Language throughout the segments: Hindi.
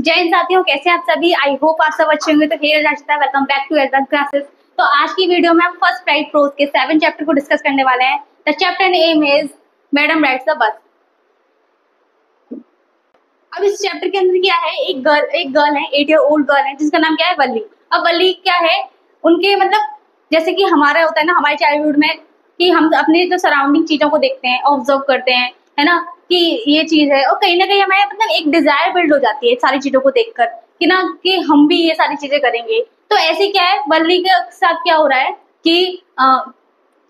जय हिंद साथियों, कैसे हैं आप सभी। आई होप आप सब अच्छे होंगे। तो hey Rashita, welcome back to advance classes. तो आज की वीडियो में हम फर्स्ट प्राइड प्रोज के 7 चैप्टर को डिस्कस करने वाले हैं। The chapter name is madam rides the बस। अब इस चैप्टर के अंदर क्या है, एक गर्ल है, 8 ईयर ओल्ड गर्ल है जिसका नाम क्या है, वल्ली। अब वल्ली क्या है, उनके मतलब जैसे कि हमारा होता है ना, हमारे चाइल्डहुड में कि हम अपने जो सराउंडिंग चीजों को देखते हैं, ऑब्जर्व करते हैं, है ना, कि ये चीज है, और कहीं ना कहीं हमें मतलब एक डिजायर बिल्ड हो जाती है सारी चीजों को देखकर कि ना कि हम भी ये सारी चीजें करेंगे। तो ऐसे क्या है, वल्ली के साथ क्या हो रहा है कि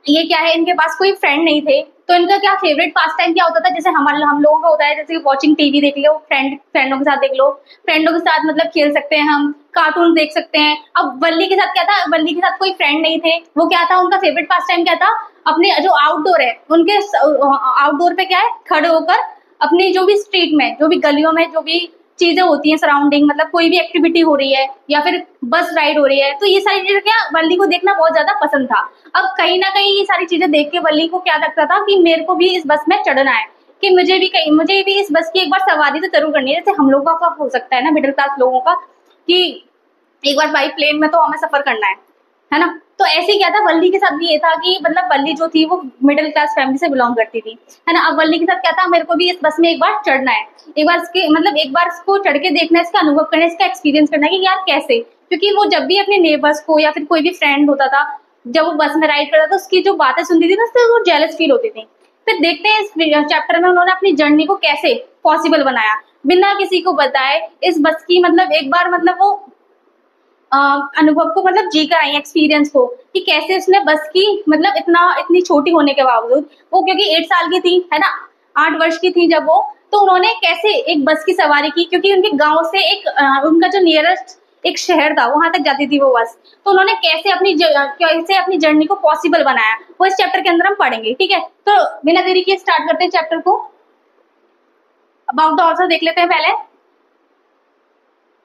ये क्या है, इनके पास कोई फ्रेंड नहीं थे। तो इनका क्या फेवरेट पास टाइम क्या होता था, जैसे हम लोगों का होता है जैसे वॉचिंग टीवी देख लो, फ्रेंडों के साथ देख लो, फ्रेंडों के साथ मतलब खेल सकते हैं, हम कार्टून देख सकते हैं। अब वल्ली के साथ क्या था, वल्ली के साथ कोई फ्रेंड नहीं थे। वो क्या था, उनका फेवरेट पास टाइम क्या था, अपने जो आउटडोर है, उनके आउटडोर पे क्या है, खड़े होकर अपनी जो भी स्ट्रीट में, जो भी गलियों में जो भी चीजें होती हैं सराउंडिंग, मतलब कोई भी एक्टिविटी हो रही है या फिर बस राइड हो रही है, तो ये सारी चीजें क्या वल्ली को देखना बहुत ज्यादा पसंद था। अब कहीं ना कहीं ये सारी चीजें देख के वल्ली को क्या लगता था कि मेरे को भी इस बस में चढ़ना है, कि मुझे भी इस बस की एक बार सवारी तो जरूर करनी है। जैसे हम लोगों का हो सकता है ना, मिडिल क्लास लोगों का, कि एक बार बाई प्लेन में तो हमें सफर करना है ना। तो ऐसे क्या था, वल्ली के साथ भी ये था कि मतलब वल्ली जो थी वो मिडिल क्लास फैमिली से बिलोंग करती थी, है ना। अब वल्ली के साथ क्या था, मेरे को भी इस बस में एक बार चढ़ना है, एक बार इसके मतलब एक बार इसको चढ़ के देखना है, इसका अनुभव करना है, इसका एक्सपीरियंस करना है कि यार कैसे। क्योंकि वो जब भी अपने नेबर्स को या फिर कोई भी फ्रेंड होता था, जब वो बस में राइड करता था, उसकी जो बातें सुनती थी ना, उससे वो जेलस फील होती थी। फिर देखते हैं इस चैप्टर में उन्होंने अपनी जर्नी को कैसे पॉसिबल बनाया, बिना किसी को बताए इस बस की मतलब एक बार मतलब वो अनुभव को मतलब जी कर आई, एक्सपीरियंस को, कि कैसे उसने बस की मतलब इतनी छोटी होने के बावजूद, वो क्योंकि 8 साल की थी, है ना, 8 वर्ष की थी जब वो, तो उन्होंने कैसे एक बस की सवारी की, क्योंकि उनके गांव से एक उनका जो नियरेस्ट एक शहर था, वहां तक जाती थी वो बस। तो उन्होंने कैसे अपनी जर्नी को पॉसिबल बनाया, वो इस चैप्टर के अंदर हम पढ़ेंगे। ठीक है, तो बिना देरी के स्टार्ट करते हैं चैप्टर को। अबाउट द ऑथर देख लेते हैं पहले,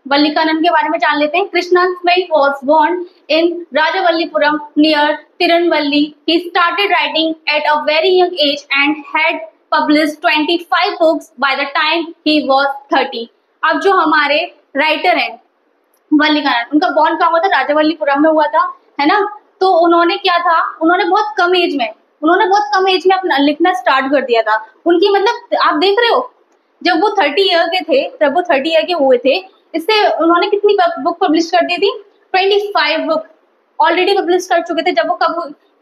वल्लीकानन के बारे में जान लेते हैं। Krishnaswamy was born in Rajavallippuram near Tirunvalli. He started writing at a very young age and had published 25 books by the time he was 30. अब जो हमारे राइटर हैं वल्लीकानन, उनका बॉर्न कहाँ हुआ था, राजावल्लीपुरम में हुआ था, है ना। तो उन्होंने क्या था, उन्होंने बहुत कम एज में अपना लिखना स्टार्ट कर दिया था। उनकी मतलब आप देख रहे हो, जब वो 30 ईयर के थे, जब वो 30 ईयर के हुए थे, इससे उन्होंने कितनी बुक पब्लिश कर दी थी, 25 बुक ऑलरेडी पब्लिश कर चुके थे। जब वो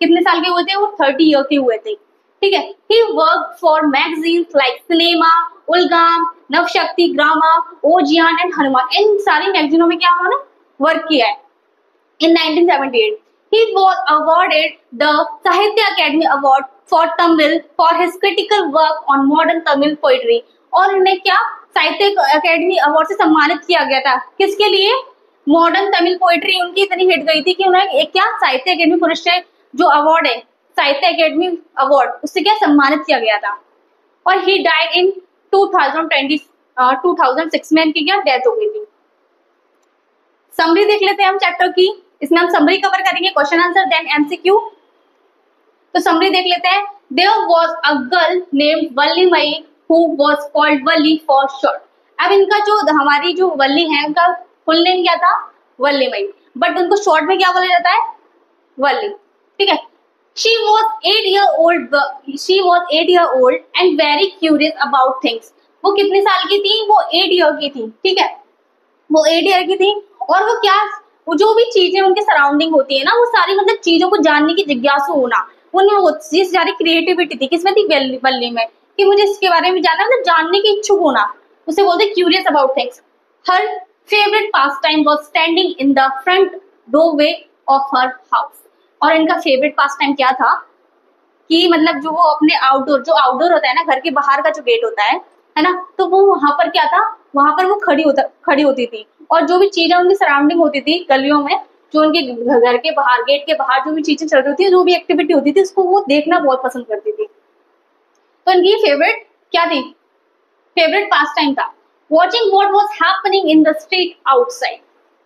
कितने साल के हुए थे, वो 30 ईयर के हुए थे। ठीक है, he work for magazines like cinema, Ulagam, Navasakthi, Grama, Oozhiyan and Hanuman. इन सारी मैगजीनों में क्या उन्होंने वर्क किया है। In 1978, he was awarded the Sahitya Academy Award for Tamil for his critical work on modern Tamil poetry. और उन्हें क्या साहित्य अकेडमी अवार्ड से सम्मानित किया गया था, किसके लिए, मॉडर्न तमिल पोइट्री उनकी इतनी हिट गई थी कि उन्हें एक क्या साहित्य अकेडमी पुरुष जो अवार्ड है, साहित्य अकेडमी अवार्ड, उससे क्या सम्मानित किया गया था। और ही डाइड इन 2006 में इनकी क्या डेथ हो गई थी। समरी देख लेते हैं हम चैप्टर की, इसमें हम समरी कवर करेंगे, क्वेश्चन आंसर देन एमसीक्यू। तो समरी देख लेते हैं। There was a girl named Valli May who was called Valli for short. अब इनका जो हमारी जो वल्ली है, उनका फुल नेम क्या था, वल्ली मई, बट उनको शॉर्ट में क्या बोला जाता है, वल्ली। ठीक है, she was 8 year old and very curious about things. वो कितने साल की थी, वो 8 ईयर की थी। ठीक है, वो 8 ईयर की थी, और वो क्या, वो जो भी चीजें उनके सराउंडिंग होती है ना, वो सारी मतलब चीजों को जानने की जिज्ञासु होना, उनमें वो चीज सारी क्रिएटिविटी थी, किसमें थी, वल्ली में, कि मुझे इसके बारे में जानना, मतलब जानने की इच्छुक होना, उसे बोलते curious about things. Her favourite pass time was standing in the front doorway of her house. और इनका फेवरेट पास टाइम क्या था कि मतलब जो वो अपने जो आउटडोर होता है ना, घर के बाहर का जो गेट होता है ना, तो वो वहां पर क्या था, वहां पर वो खड़ी होती थी, और जो भी चीजें उनकी सराउंडिंग होती थी गलियों में, जो उनके घर के बाहर, गेट के बाहर जो भी चीजें चल रही थी, जो भी एक्टिविटी होती थी, उसको वो देखना बहुत पसंद करती थी। तो इनकी फेवरेट क्या थी, फेवरेट पास टाइम था watching what was happening in the street outside.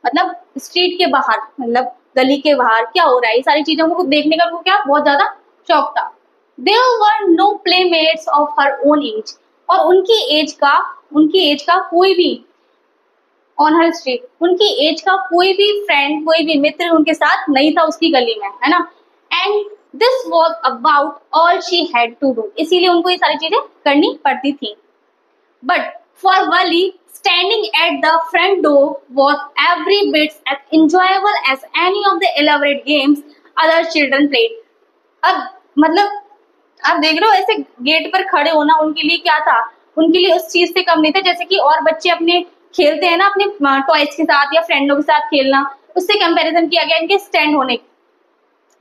मतलब स्ट्रीट के बाहर, मतलब गली के बाहर क्या हो रहा है, ये सारी चीजों को देखने का वो क्या बहुत ज्यादा शौक था। There were no playmates of her own age. और उनकी एज का कोई भी ऑन हर स्ट्रीट। उनकी एज का कोई भी फ्रेंड, कोई भी मित्र उनके साथ नहीं था उसकी गली में, है ना। And this was about all she had to do, इसीलिए उनको ये सारी चीजें करनी पड़ती थी। But for Wali, standing at the front door was every bit as enjoyable as any of the elaborate games other children played. अब मतलब आप देख रहे हो ऐसे गेट पर खड़े होना उनके लिए क्या था, उनके लिए उस चीज से कम नहीं था। जैसे कि और बच्चे अपने खेलते हैं ना अपने टॉयज के साथ या फ्रेंडों के साथ खेलना, उससे कंपैरिजन किया गया इनके स्टैंड होने,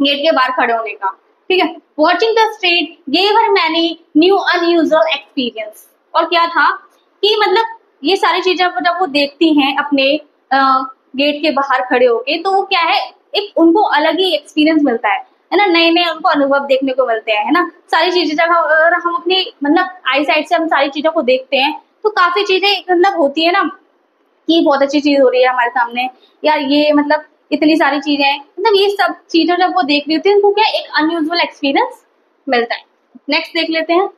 गेट के बाहर खड़े होने का। ठीक है, watching the street gave her many new unusual experience. और क्या था कि मतलब ये सारी चीजें जब वो देखती हैं अपने गेट के बाहर खड़े होके, तो वो क्या है, एक उनको अलग ही एक्सपीरियंस मिलता है ना, नए नए उनको अनुभव देखने को मिलते हैं, है ना। सारी चीजें जब अगर हम अपनी मतलब आई साइड से हम सारी चीजों को देखते हैं तो काफी चीजें मतलब होती है ना कि बहुत अच्छी चीज हो रही है हमारे सामने, या ये मतलब इतनी सारी चीजें हैं, मतलब ये सब चीजें जब वो देख रही होती है उनको क्या एक अनयूजुअल एक्सपीरियंस मिलता है। नेक्स्ट देख लेते हैं।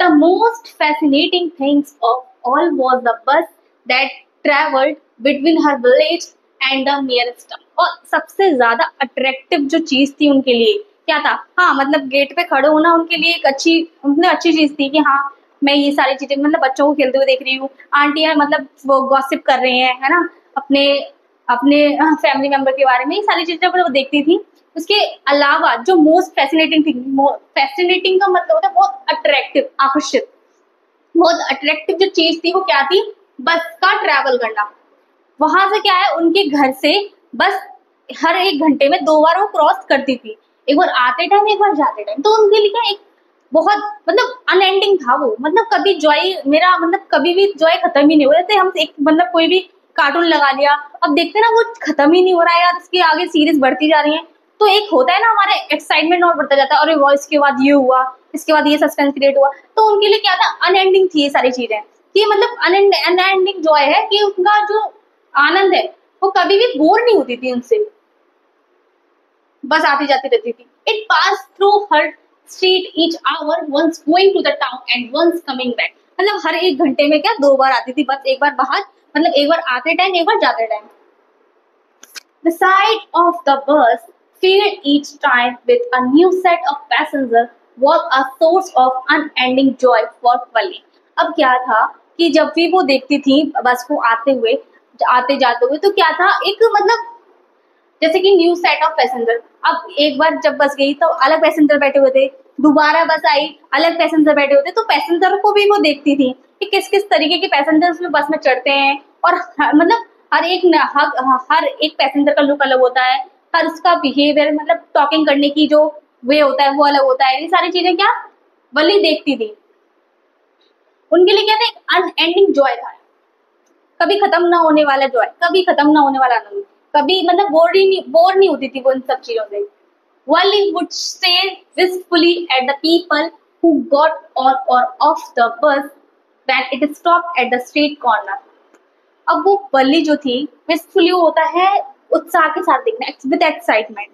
The most fascinating things of all was the bus that traveled between her village and the nearest town. और सबसे ज्यादा अट्रैक्टिव जो चीज थी उनके लिए क्या था, हाँ मतलब गेट पे खड़े होना उनके लिए एक अच्छी चीज थी कि हाँ मैं ये सारी चीजें मतलब बच्चों को खेलते हुए देख रही हूँ, आंटियां मतलब वो गॉसिप कर रहे हैं, है ना, अपने अपने फैमिली मेंबर के बारे में, ये सारी चीजें वो देखती थी। उसके अलावा जो मोस्ट फैसिनेटिंग थिंग, फैसिनेटिंग का मतलब होता है बहुत अट्रैक्टिव, आकर्षित, बहुत अट्रैक्टिव जो चीज थी वो क्या थी, बस का ट्रैवल करना। वहां से क्या है, उनके घर से बस हर 1 घंटे में 2 बार वो क्रॉस करती थी, एक बार आते टाइम एक बार जाते टाइम। तो उनके लिए क्या एक बहुत मतलब अनएंडिंग था वो, मतलब कभी जॉय, मेरा मतलब कभी भी जॉय खत्म ही नहीं हो रहे थे। हम एक मतलब कोई भी कार्टून लगा लिया, अब देखते ना वो खत्म ही नहीं हो रहा है यार, इसकी आगे सीरीज बढ़ती जा रही है, तो एक होता है ना हमारे एक्साइटमेंट और बढ़ता जाता है, अरे वो इसके बाद ये हुआ, इसके बाद ये सस्पेंस क्रिएट हुआ। तो उनके लिए क्या था, अनएंडिंग थी ये सारी चीजें, कि मतलब अनएंडिंग जॉय है कि उनका जो आनंद है वो कभी भी बोर नहीं होती थी उनसे, बस आती जाती रहती थी। It pass through her street each hour, once going to the town and once coming back. मतलब हर 1 घंटे में क्या 2 बार आती थी, बस एक बार बाहर, मतलब एक बार आते टाइम एक बार जाते time. The sight of the bus filled each time with a new set of passengers was a source of unending joy for Wali. अब क्या था कि जब भी वो देखती थी बस को आते जाते हुए, तो क्या था एक मतलब जैसे कि न्यू सेट ऑफ पैसेंजर। अब एक बार जब बस गई तो अलग पैसेंजर बैठे हुए थे, दोबारा बस आई अलग पैसेंजर बैठे हुए थे, तो पैसेंजर को भी वो देखती थी कि किस किस तरीके के पैसेंजर उसमें बस में चढ़ते हैं, और मतलब हर एक पैसेंजर का लुक अलग होता है, हर उसका बिहेवियर मतलब टॉकिंग करने की जो वे होता है वो अलग होता है। ये सारी चीजें क्या वली देखती थी, उनके लिए क्या था एक अनएंडिंग जॉय था, कभी खत्म ना होने वाला जॉय, कभी खत्म ना होने वाला आनंद, कभी मतलब बोर नहीं होती थी वो इन सब चीजों से। Wally would stare wistfully at the people who got on or off the bus when it stopped at the street corner. अब वो वली जो थी विस्टफुली होता है उत्साह के साथ देखना, विद एक्साइटमेंट,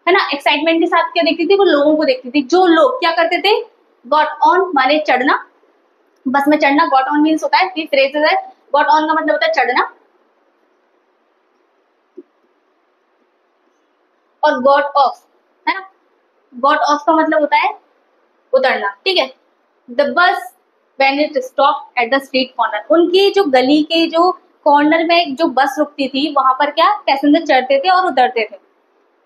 है ना, एक्साइटमेंट के साथ क्या देखती थी, वो लोगों को देखती थी। जो लोग क्या करते थे, गॉट ऑन माने चढ़ना, बस में चढ़ना, गॉट ऑन मीन्स होता है, फ्रेजेस है, गॉट ऑन का मतलब होता है चढ़ना, और गॉट ऑफ, है ना, गॉट ऑफ का मतलब होता है उतरना। ठीक है, the bus when it stop at the street corner, उनकी जो गली के जो कॉर्नर में जो बस रुकती थी वहां पर क्या पैसेंजर चढ़ते थे और उतरते थे।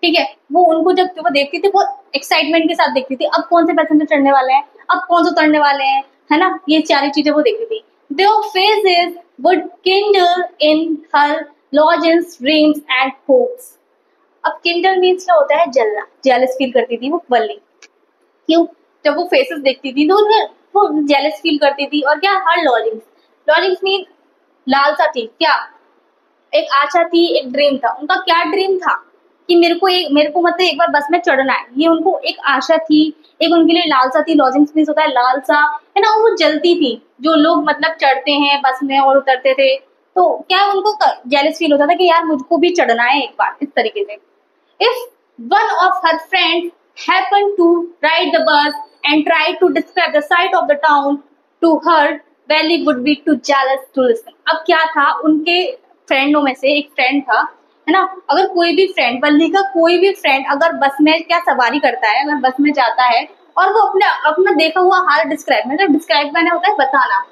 ठीक है, वो उनको जब वो देखती थी बहुत एक्साइटमेंट के साथ देखती थी, अब कौन से पैसेंजर चढ़ने वाले हैं, अब कौन से उतरने वाले हैं, है ना, ये सारी चीजें वो देखती थी। Their faces would kindle in her longings, dreams and hopes. अब किंडल मीन्स क्या होता है, जलना, जेलस फील करती थी वो वली। क्यों, जब वो फेसेस देखती थी तो उन्हें वो जेलस फील करती थी, और क्या हर लॉजिंग्स मीन लालसा थी, क्या एक आशा थी, एक ड्रीम था। उनका क्या ड्रीम था कि मेरे को मतलब एक बार बस में चढ़ना है, ये उनको एक आशा थी, एक उनके लिए लालसा थी। लॉजिंग्स मीन्स होता है लालसा, है ना, वो जलती थी। जो लोग मतलब चढ़ते हैं बस में और उतरते थे, तो क्या उनको जेलस फील होता था कि यार मुझको भी चढ़ना है एक बार, इस तरीके से। If one of her friends happened to ride the bus and tried to describe the sight of the town to her, Wally would be too jealous to listen. अब क्या था, उनके फ्रेंडों में से एक फ्रेंड था, है ना। अगर कोई भी फ्रेंड, वल्ली का कोई भी फ्रेंड अगर बस में क्या सवारी करता है, अगर बस में जाता है और वो अपना अपना देखा हुआ हाल डिस्क्राइब, मतलब डिस्क्राइब मैंने होता है बताना,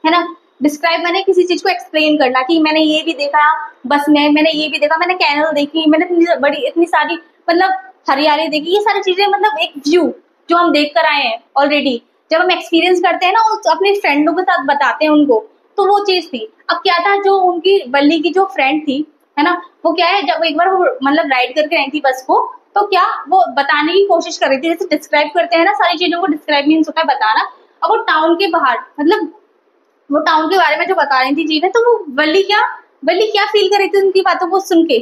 है ना। डिस्क्राइब मैंने किसी चीज को एक्सप्लेन करना कि मैंने ये भी देखा बस में, मैंने ये भी देखा, मैंने कैनल देखी, मैंने इतनी बड़ी इतनी सारी मतलब हरियाली देखी, ये सारी चीजें मतलब एक व्यू जो हम देख कर आए हैं ऑलरेडी, जब हम एक्सपीरियंस करते हैं ना उस अपने फ्रेंडों के साथ बताते हैं उनको, तो वो चीज थी। अब क्या था, जो उनकी बल्ली की जो फ्रेंड थी, है ना, वो क्या है, जब एक बार वो मतलब राइड करके आई थी बस को, तो क्या वो बताने की कोशिश कर रही थी, जैसे डिस्क्राइब करते हैं ना सारी चीजों को, डिस्क्राइब मीन्स होता है बताना। अब वो टाउन के बाहर मतलब वो टाउन के बारे में जो बता रही थी चीजें, तो वो वली क्या फील कर रही थी उनकी बातों को सुन के,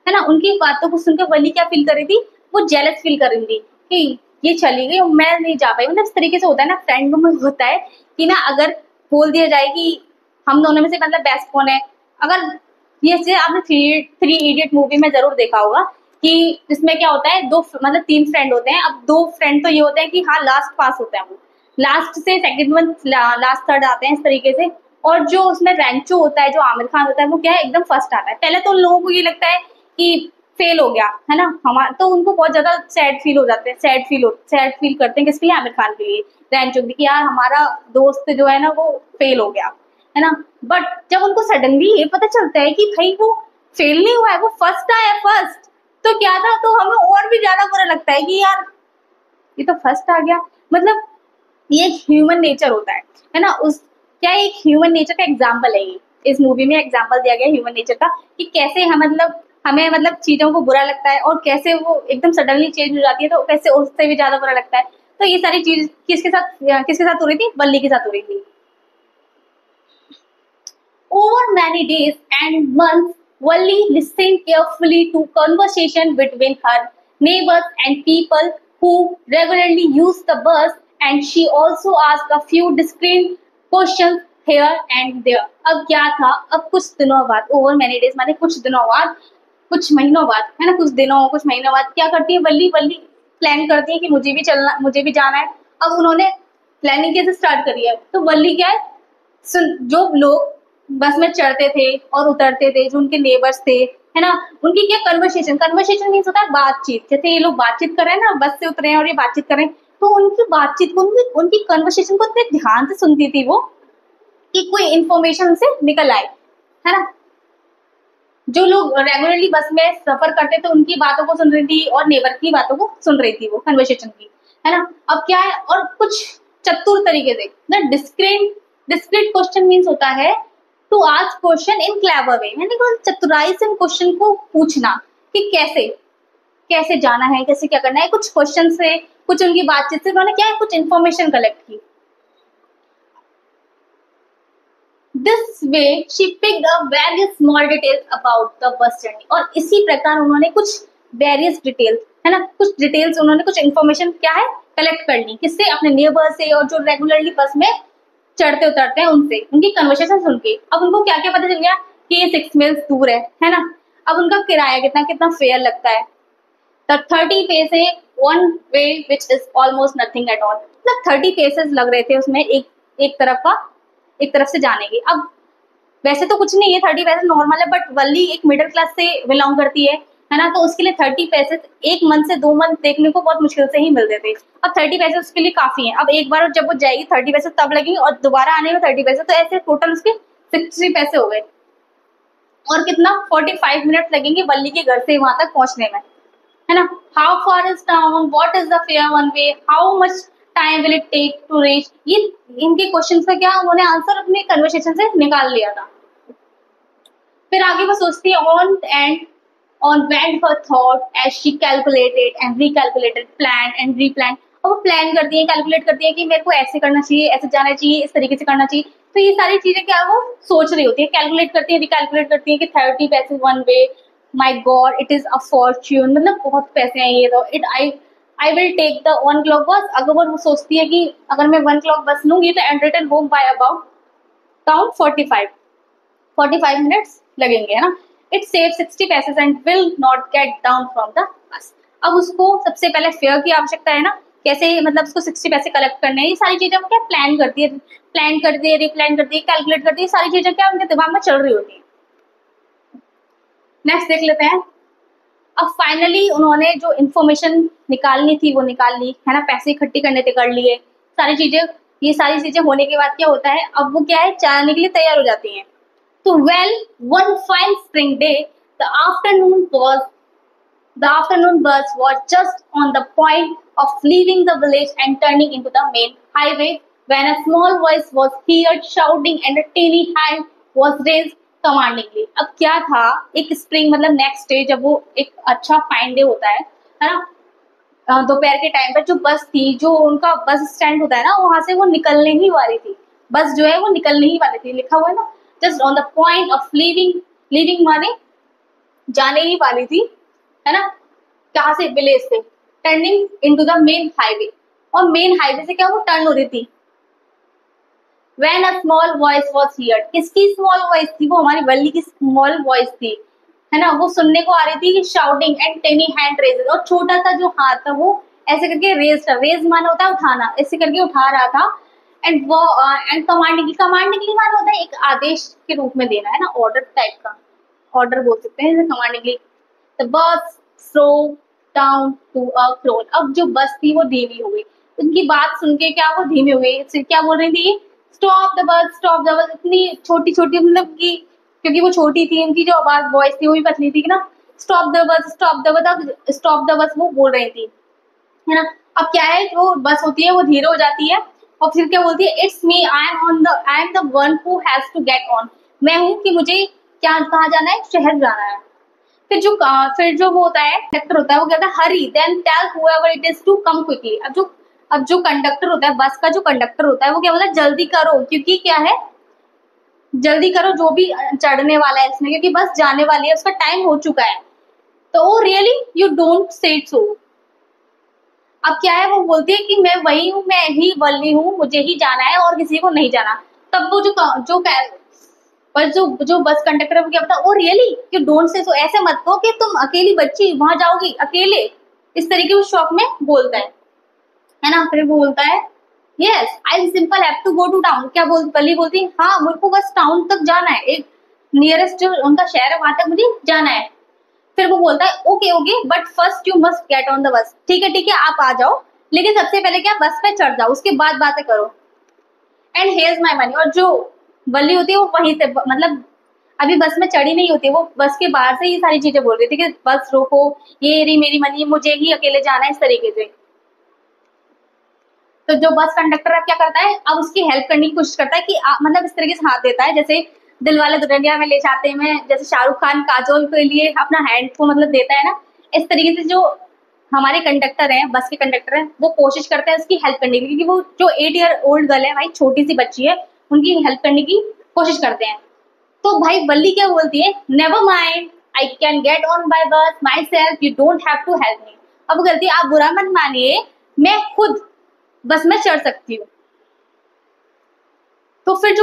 है ना। उनकी बातों को सुन के वली क्या फील कर रही थी, वो जेलस फील कर रही थी कि ये चली गई मैं नहीं जा पाई। मतलब इस तरीके से होता है ना फ्रेंडों में, होता है कि ना अगर बोल दिया जाए कि हम दोनों में से मतलब बेस्ट कौन है, अगर ये से आपने थ्री इडियट मूवी में जरूर देखा होगा कि इसमें क्या होता है, दो मतलब तीन फ्रेंड होते हैं। अब दो फ्रेंड तो ये होते हैं कि हाँ लास्ट पास होता है, वो लास्ट से सेकंड वन लास्ट थर्ड आते हैं इस तरीके से। और जो उसमें रैंचो होता है, जो आमिर खान होता है, वो क्या है एकदम फर्स्ट आता है। पहले तो उन लोगों को ये लगता है कि फेल हो गया, है ना हमारा, तो उनको बहुत ज्यादा सैड फील हो जाते हैं, सैड फील करते हैं किसके लिए, आमिर खान के लिए, रैंचो की, कि यार हमारा दोस्त जो है ना वो फेल हो गया, है ना। बट जब उनको सडनली ये पता चलता है कि भाई वो फेल नहीं हुआ है, वो फर्स्ट आया फर्स्ट, तो क्या था, तो हमें और भी ज्यादा बुरा लगता है कि यार ये तो फर्स्ट आ गया। मतलब ये ह्यूमन नेचर होता है ना। उस क्या एक ह्यूमन नेचर का एग्जाम्पल है ये, इस मूवी में एग्जाम्पल दिया गया ह्यूमन नेचर का, कि कैसे हम मतलब हमें मतलब चीजों को बुरा लगता है और कैसे वो एकदम सडनली चेंज हो जाती है, तो कैसे उससे भी ज्यादा बुरा लगता है। तो ये सारी चीज किसके साथ हो रही थी, बल्ली के साथ हो रही थी। Over many days and months, Valli listened carefully to conversation between her neighbors and people who regularly use the bus, and she also asked a few discreet questions here and there. अब क्या था, अब कुछ दिनों बाद, ओवर मैनी डेज माने कुछ दिनों बाद, कुछ महीनों बाद, है ना, कुछ महीनों बाद क्या करती है वल्ली, प्लान करती है कि मुझे भी जाना है। अब उन्होंने प्लानिंग कैसे स्टार्ट करी है, तो वल्ली क्या है, जो लोग बस में चढ़ते थे और उतरते थे, जो उनके नेबर्स थे, है ना, उनकी क्या कन्वर्सेशन मीन्स होता है बातचीत। जैसे ये लोग बातचीत कर रहे हैं ना, बस से उतरे हैं और ये बातचीत कर रहे हैं, तो उनकी बातचीत को, उनकी कन्वर्सेशन को इतने ध्यान से सुनती थी वो कि कोई इंफॉर्मेशन से निकल आए, है ना। जो लोग रेगुलरली बस में सफर करते थे उनकी बातों को सुन रही थी और नेबर की बातों को सुन रही थी वो कन्वर्सेशन की, है ना। अब क्या है, और कुछ चतुर तरीके से ना, डिस्क्रीट क्वेश्चन मीन्स होता है to ask question in clever way, यानी चतुराई से क्वेश्चन को पूछना कि कैसे कैसे जाना है, कैसे क्या करना है। कुछ क्वेश्चन से, कुछ उनकी बातचीत से उन्होंने क्या है, कुछ इन्फॉर्मेशन कलेक्ट की। This way she picked up various small details about the bus journey, और इसी प्रकार उन्होंने कुछ वेरियस डिटेल्स, है ना, कुछ डिटेल्स उन्होंने कुछ इन्फॉर्मेशन क्या है कलेक्ट कर ली, किससे, अपने नेबर से और जो रेगुलरली बस में चढ़ते उतरते हैं उनसे, उनकी कन्वर्सेशन सुन के। अब उनको क्या क्या पता चल गया कि ये 6 मील्स दूर है ना। अब उनका किराया कितना कितना फेयर लगता है, द 30 पैसे one way which is almost nothing at all. मतलब 30 पैसेस लग रहे थे उसमें एक तरफ से जाने के। अब वैसे तो कुछ नहीं है, 30 पैसे नॉर्मल है, बट वल्ली एक मिडिल क्लास से बिलोंग करती है ना, तो उसके लिए 30 पैसे एक मंथ से 2 मंथ देखने को बहुत मुश्किल से ही मिलते थे। अब 30 पैसे उसके लिए काफी है। अब एक बार जब वो जाएगी 30 पैसे तब लगेंगे, और दोबारा आने में 30 पैसे, तो ऐसे टोटल उसके 60 पैसे हो गए। और कितना 45 मिनट लगेंगे वल्ली के घर से वहां तक पहुंचने में, है ना। How far is town, what is the fare one way, how much time will it take to reach, ये इनके क्वेश्चन का क्या उन्होंने आंसर अपने कन्वर्सेशन से निकाल लिया था। फिर आगे वो सोचती है on went her thought as she calculated and recalculated, planned and replanned। और वो प्लान करती है, कैलकुलेट करती है कि मेरे को ऐसे करना चाहिए, ऐसे जाना चाहिए, इस तरीके से करना चाहिए। तो ये सारी चीजें क्या वो सोच रही होती है, कैलकुलेट करती है, रिकैलकुलेट करती है कि 30 पैसे one way, my God it is a Fortune, मतलब बहुत पैसे हैं ये, तो I will take the 1 o'clock बस। अगर वो सोचती है कि अगर मैं 1 o'clock बस लूंगी तो and return home by about count 45 minutes लगेंगे, है ना। It save 60 passage and will not get down from the bus. अब उसको सबसे पहले फेयर की आवश्यकता है ना, कैसे मतलब उसको 60 पैसे कलेक्ट करने हैं, ये सारी चीजें वो क्या प्लान करती है, रिप्लान करती है, कैलकुलेट करती है, सारी चीजें क्या उनके दिमाग में चल रही होती है। नेक्स्ट देख लेते हैं। अब फाइनली उन्होंने जो इन्फॉर्मेशन निकालनी थी वो निकाल ली है ना, पैसे इकट्ठे करने थे कर लिए सारी चीजें। ये सारी चीजें होने के बाद क्या होता है, अब वो क्या है जाने के लिए तैयार हो जाती हैं। तो well one fine spring day the afternoon was the afternoon bus was just on the point of leaving the village and turning into the main highway when a small voice was heard shouting and a teeny hand was raised commandingly। अब क्या था, एक स्प्रिंग मतलब नेक्स्ट डे जब वो एक अच्छा फाइन डे होता है ना, दोपहर के टाइम पर जो बस थी, जो उनका बस स्टैंड होता है ना, वहां से वो निकलने ही वाली थी। बस जो है वो निकलने ही वाली थी, लिखा हुआ है ना just on the point of leaving. Leaving माने जाने ही वाली थी है ना, कहाँ से, विलेज से, turning into the main highway, और मेन हाईवे से क्या वो टर्न हो रही थी। When a small voice was heard, किसकी स्मॉल वॉइस थी, वो हमारी वल्ली की स्मॉल वॉइस थी है ना, वो सुनने को आ रही थी कि shouting and tiny hand raises, और छोटा सा जो हाथ था वो ऐसे करके रेज था, रेज माना होता है उठाना, ऐसे करके उठा रहा था। एंड वो एंड कमांडिंगली माना होता है एक आदेश के रूप में देना है ना, ऑर्डर टाइप का, ऑर्डर बोल सकते हैं जैसे commandingly. The bus slow down to a crawl. अब जो बस थी वो धीमी हो गई, उनकी बात सुन के क्या वो धीमी हो गई। क्या बोल रही थी, stop the bus, stop the bus. इतनी छोटी छोटी मतलब कि क्योंकि वो छोटी थी, उनकी जो आवाज वॉइस थी वो भी पतली थी ना, stop the bus, stop the bus. अब स्टॉप द बस वो बोल रही थी है ना। अब क्या है, जो बस होती है वो धीरे हो जाती है और फिर क्या बोलती है, it's me, I am the one who has to get on. मैं हूँ कि मुझे क्या कहाँ जाना है, शहर जाना है। फिर जो वो होता है कंडक्टर होता है, वो कहता है hurry then tell whoever it is to come quickly. अब जो कंडक्टर होता है, बस का जो कंडक्टर होता है, वो क्या बोलता है, जल्दी करो, क्योंकि क्या है, जल्दी करो जो भी चढ़ने वाला है इसमें, क्योंकि बस जाने वाली है, उसका टाइम हो चुका है। तो वो really you don't say it so. अब क्या है, वो बोलती है कि मैं वही हूँ, मैं ही वल्ली हूँ, मुझे ही जाना है और किसी को नहीं जाना। तब वो जो बस कंडक्टर है वो क्या बोलता है, oh really you don't say सो, ऐसे मत कहो कि तुम अकेली बच्ची वहां जाओगी अकेले, इस तरीके उस शॉक में बोलता है ना। फिर वो बोलता है yes I simple have to go to town. क्या वल्ली बोलती है, हाँ मुझे को बस टाउन तक जाना है, एक नियरेस्ट जो उनका शहर है वहां तक मुझे जाना है। फिर वो बोलता है okay okay but first you must get on the bus. ठीक है आप आ जाओ, लेकिन सबसे पहले क्या बस पे चढ़ जाओ, उसके बाद बातें करो। And here's my money. और जो वल्ली होती है वो वहीं से मतलब अभी बस में चढ़ी नहीं होती, वो बस के बाहर से ये सारी चीजें बोल रही थी कि बस रोको, ये रही मेरी मनी, मुझे ही अकेले जाना है, इस तरीके से। तो जो बस कंडक्टर अब क्या करता है, अब उसकी हेल्प करने की कोशिश करता है कि मतलब इस तरीके से हाथ देता है, जैसे दिलवाले दुल्हनिया में ले जाते हैं, जैसे शाहरुख खान काजोल के लिए अपना हैंड को मतलब देता है ना, इस तरीके से जो हमारे कंडक्टर हैं, बस के कंडक्टर हैं, वो कोशिश करते हैं उसकी हेल्प करने की, क्योंकि वो जो 8 ईयर ओल्ड गर्ल है भाई, छोटी सी बच्ची है, उनकी हेल्प करने की कोशिश करते हैं। तो भाई वल्ली क्या बोलती है, never mind I can get on by bus myself, you don't have to help me. अब गलती आप बुरा मत मानिए, मैं खुद बस में चढ़ सकती हूँ। तो फिर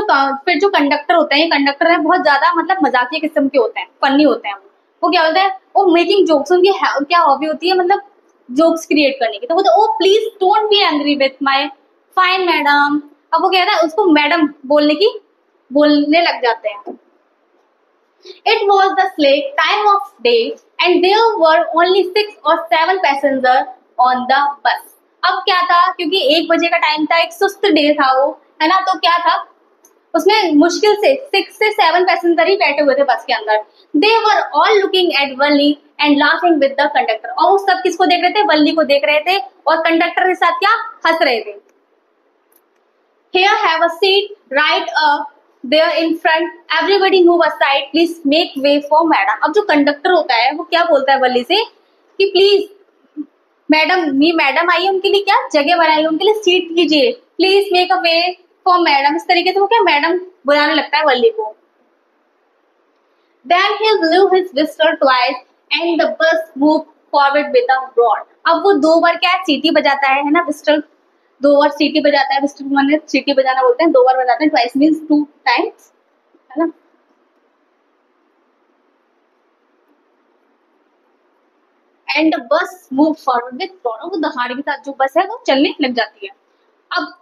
जो कंडक्टर होते हैं, कंडक्टर है बहुत ज्यादा मतलब मजाकिया किस्म के होते हैं, फनी होते हैं। वो क्या बोलते हैं, वो मेकिंग जोक्स, उनकी क्या हॉबी होती है मतलब जोक्स क्रिएट करने की। तो बोलते oh please don't be angry with my fine madam. अब वो कहता है उसको मैडम बोलने लग जाते हैं। It was the late time of day and there were only 6 or 7 passengers on the bus। अब क्या था, क्योंकि 1 बजे का टाइम था, एक सुस्त डे था वो है ना, तो क्या था उसमें मुश्किल से 6 से 7 पैसेंजर ही बैठे हुए थे बस के अंदर। They were all looking at Valli and laughing with the conductor। और वो सब किसको देख रहे थे, वल्ली को देख रहे थे और कंडक्टर के साथ क्या हंस रहे थे। Here have a seat right up there in front, everybody move aside, please make way for madam। अब जो कंडक्टर होता है वो क्या बोलता है वल्ली से कि प्लीज मैडम आई है, उनके लिए क्या जगह बनाई, उनके लिए सीट कीजिए, please make a way for madam. इस तरीके से वो क्या मैडम बुलाने लगता है वल्ली को। Then he blew his whistle twice and the bus moved forward with a roar। अब वो 2 बार क्या सीटी बजाता है ना, विस्टल 2 बार सीटी बजाता है, विस्टल माने सीटी बजाना बोलते हैं, 2 बार बजाते हैं, ट्वाइस मींस 2 टाइम्स है ना। एंड बस मूव फॉरवर्ड विद रोर। वो दहाड़ के साथ जो बस है वो चलने लग जाती है। अब